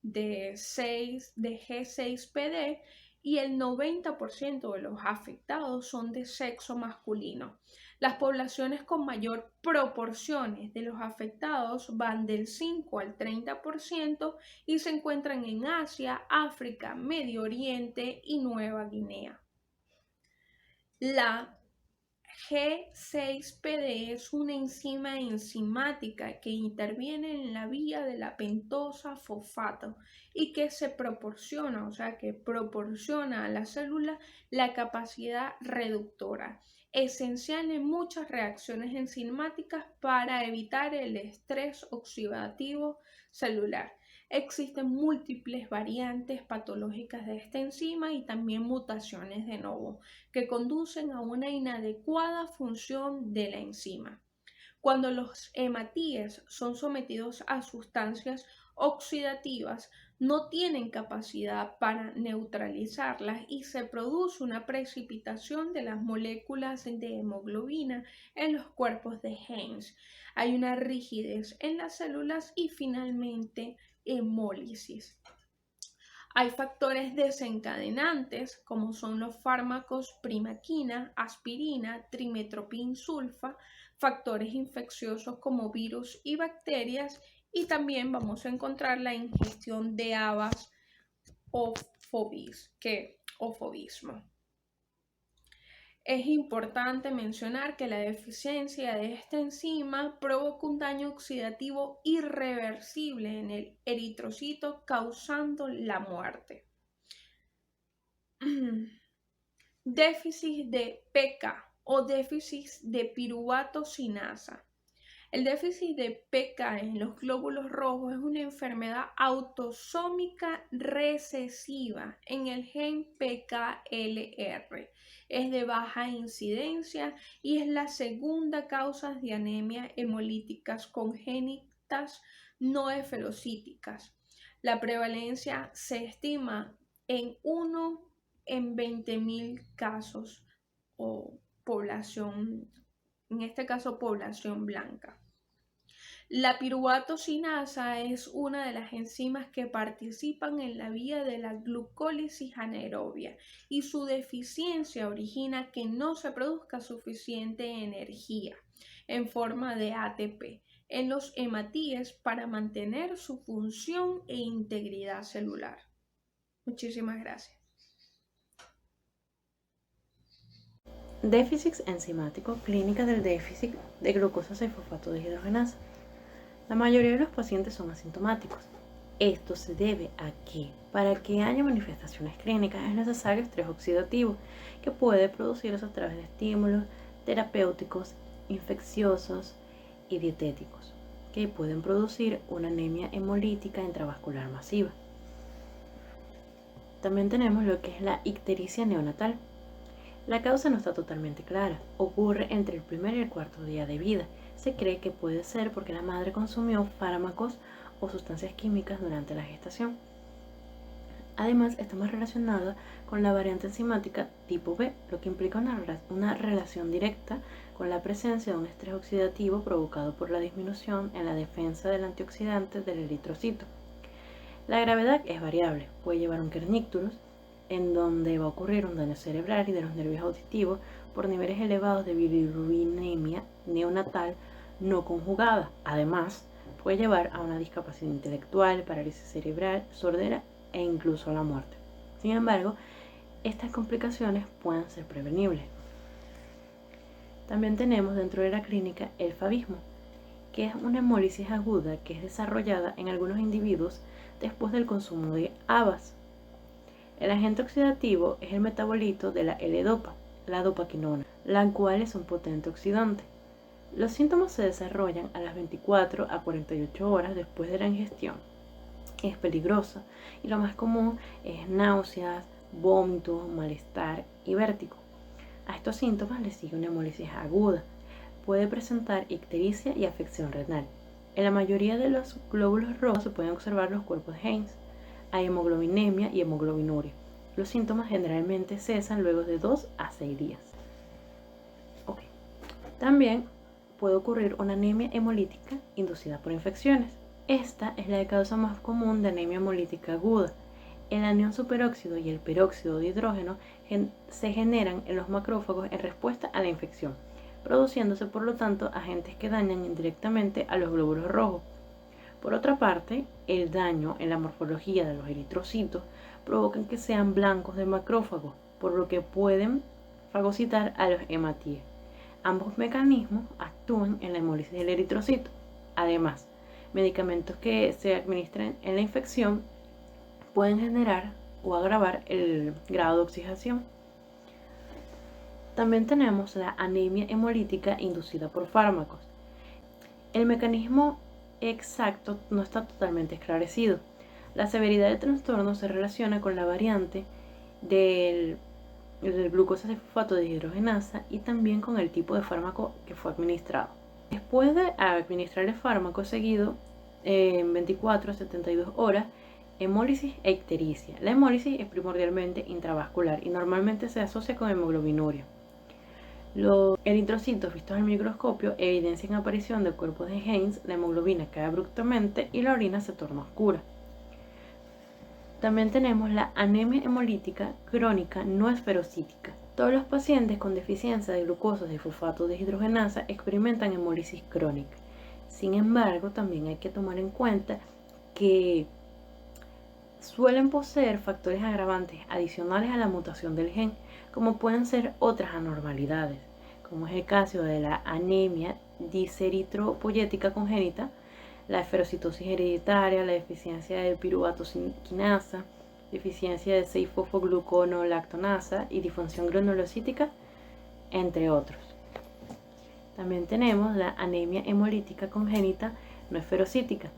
de G6PD y el 90% de los afectados son de sexo masculino. Las poblaciones con mayor proporciones de los afectados van del 5 al 30% y se encuentran en Asia, África, Medio Oriente y Nueva Guinea. La G6PD es una enzima enzimática que interviene en la vía de la pentosa fosfato y que proporciona a la célula la capacidad reductora, esencial en muchas reacciones enzimáticas para evitar el estrés oxidativo celular. Existen múltiples variantes patológicas de esta enzima y también mutaciones de novo que conducen a una inadecuada función de la enzima. Cuando los hematíes son sometidos a sustancias oxidativas, no tienen capacidad para neutralizarlas y se produce una precipitación de las moléculas de hemoglobina en los cuerpos de Heinz. Hay una rigidez en las células y finalmente hemólisis. Hay factores desencadenantes como son los fármacos primaquina, aspirina, trimetoprim sulfa, factores infecciosos como virus y bacterias, y también vamos a encontrar la ingestión de habas o fobismo. Es importante mencionar que la deficiencia de esta enzima provoca un daño oxidativo irreversible en el eritrocito, causando la muerte. Déficit de PK o déficit de piruvato sinasa. El déficit de PK en los glóbulos rojos es una enfermedad autosómica recesiva en el gen PKLR. Es de baja incidencia y es la segunda causa de anemia hemolíticas congénitas no esferocíticas. La prevalencia se estima en 1 en 20.000 casos o población, en este caso población blanca. La piruvato sinasa es una de las enzimas que participan en la vía de la glucólisis anaerobia y su deficiencia origina que no se produzca suficiente energía en forma de ATP en los hematíes para mantener su función e integridad celular. Muchísimas gracias. Déficit enzimático, clínica del déficit de glucosa 6-fosfato deshidrogenasa. La mayoría de los pacientes son asintomáticos. Esto se debe a que, para que haya manifestaciones clínicas, es necesario estrés oxidativo, que puede producirse a través de estímulos terapéuticos, infecciosos y dietéticos, que pueden producir una anemia hemolítica intravascular masiva. También tenemos lo que es la ictericia neonatal. La causa no está totalmente clara, ocurre entre el primer y el cuarto día de vida. Se cree que puede ser porque la madre consumió fármacos o sustancias químicas durante la gestación. Además, está más relacionada con la variante enzimática tipo B, lo que implica una relación directa con la presencia de un estrés oxidativo provocado por la disminución en la defensa del antioxidante del eritrocito. La gravedad es variable, puede llevar un kernicterus, en donde va a ocurrir un daño cerebral y de los nervios auditivos por niveles elevados de bilirrubinemia neonatal no conjugada. Además, puede llevar a una discapacidad intelectual, parálisis cerebral, sordera e incluso a la muerte. Sin embargo, estas complicaciones pueden ser prevenibles. También tenemos dentro de la clínica el favismo, que es una hemólisis aguda que es desarrollada en algunos individuos después del consumo de habas. El agente oxidativo es el metabolito de la L-dopa, la dopaquinona, la cual es un potente oxidante. Los síntomas se desarrollan a las 24 a 48 horas después de la ingestión. Es peligrosa y lo más común es náuseas, vómitos, malestar y vértigo. A estos síntomas le sigue una hemólisis aguda. Puede presentar ictericia y afección renal. En la mayoría de los glóbulos rojos se pueden observar los cuerpos de Heinz. Hay hemoglobinemia y hemoglobinuria. Los síntomas generalmente cesan luego de 2 a 6 días. También puede ocurrir una anemia hemolítica inducida por infecciones. Esta es la causa más común de anemia hemolítica aguda. El anión superóxido y el peróxido de hidrógeno se generan en los macrófagos en respuesta a la infección, produciéndose por lo tanto agentes que dañan indirectamente a los glóbulos rojos. Por otra parte, el daño en la morfología de los eritrocitos provoca que sean blancos de macrófagos, por lo que pueden fagocitar a los hematíes. Ambos mecanismos actúan en la hemólisis del eritrocito. Además, medicamentos que se administren en la infección pueden generar o agravar el grado de oxidación. También tenemos la anemia hemolítica inducida por fármacos. El mecanismo exacto no está totalmente esclarecido. La severidad del trastorno se relaciona con la variante del glucosa sulfato deshidrogenasa y también con el tipo de fármaco que fue administrado. Después de administrar el fármaco seguido en 24 a 72 horas, hemólisis e ictericia. La hemólisis es primordialmente intravascular y normalmente se asocia con hemoglobinuria. Los eritrocitos vistos al microscopio evidencian aparición de cuerpos de Heinz, la hemoglobina cae abruptamente y la orina se torna oscura. También tenemos la anemia hemolítica crónica no esferocítica. Todos los pacientes con deficiencia de glucosa de fosfato deshidrogenasa experimentan hemólisis crónica. Sin embargo, también hay que tomar en cuenta que suelen poseer factores agravantes adicionales a la mutación del gen, como pueden ser otras anormalidades, como es el caso de la anemia diseritropoyética congénita, la esferocitosis hereditaria, la deficiencia de piruvato quinasa, deficiencia de 6-fosfogluconolactonasa y disfunción granulocítica, entre otros. También tenemos la anemia hemolítica congénita no esferocítica.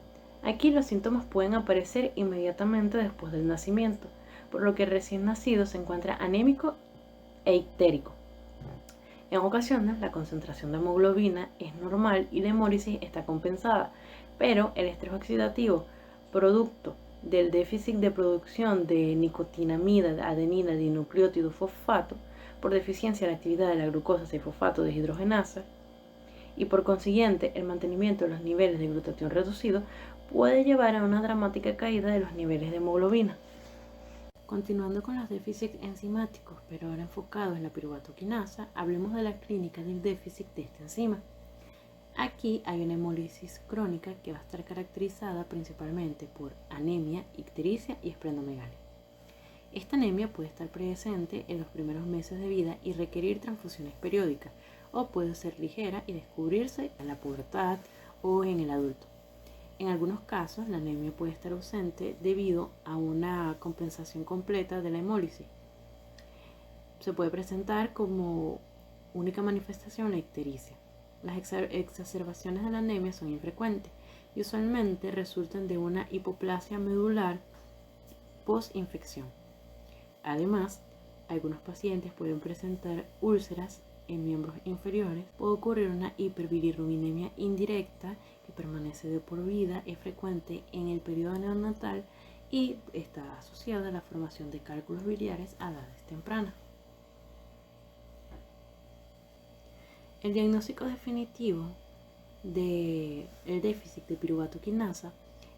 Aquí los síntomas pueden aparecer inmediatamente después del nacimiento, por lo que el recién nacido se encuentra anémico e ictérico. En ocasiones la concentración de hemoglobina es normal y la hemólisis está compensada, pero el estrés oxidativo producto del déficit de producción de nicotinamida, adenina, dinucleótido fosfato por deficiencia de la actividad de la glucosa 6-fosfato deshidrogenasa y por consiguiente el mantenimiento de los niveles de glutatión reducido puede llevar a una dramática caída de los niveles de hemoglobina. Continuando con los déficits enzimáticos, pero ahora enfocados en la piruvato quinasa, hablemos de la clínica del déficit de esta enzima. Aquí hay una hemólisis crónica que va a estar caracterizada principalmente por anemia, ictericia y esplenomegalia. Esta anemia puede estar presente en los primeros meses de vida y requerir transfusiones periódicas, o puede ser ligera y descubrirse en la pubertad o en el adulto. En algunos casos, la anemia puede estar ausente debido a una compensación completa de la hemólisis. Se puede presentar como única manifestación la ictericia. Las exacerbaciones de la anemia son infrecuentes y usualmente resultan de una hipoplasia medular post-infección. Además, algunos pacientes pueden presentar úlceras en miembros inferiores. Puede ocurrir una hiperbilirrubinemia indirecta que permanece de por vida, es frecuente en el periodo neonatal y está asociada a la formación de cálculos biliares a edades tempranas. El diagnóstico definitivo del déficit de piruvato quinasa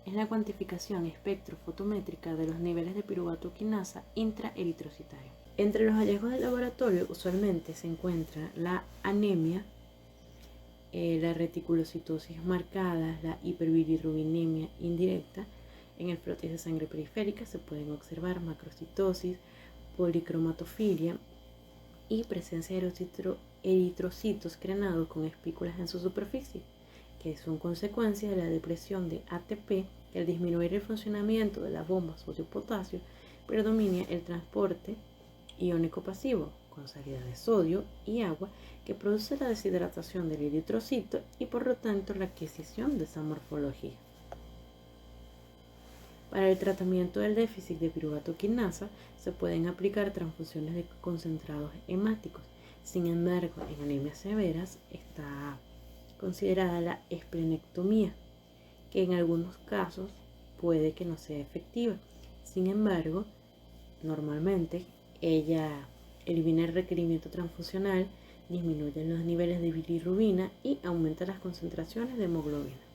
es la cuantificación espectrofotométrica de los niveles de piruvato quinasa intraeritrocitario. Entre los hallazgos del laboratorio usualmente se encuentra la anemia, la reticulocitosis marcada, la hiperbilirrubinemia indirecta. En el frotis de sangre periférica se pueden observar macrocitosis, policromatofilia y presencia de eritrocitos crenados con espículas en su superficie, que son consecuencia de la depresión de ATP, que al disminuir el funcionamiento de la bomba sodio-potasio predomina el transporte iónico pasivo con salida de sodio y agua, que produce la deshidratación del eritrocito y por lo tanto la adquisición de esa morfología. Para el tratamiento del déficit de piruvato quinasa se pueden aplicar transfusiones de concentrados hemáticos. Sin embargo, en anemias severas está considerada la esplenectomía, que en algunos casos puede que no sea efectiva. Sin embargo, normalmente ella elimina el requerimiento transfusional, disminuye los niveles de bilirrubina y aumenta las concentraciones de hemoglobina.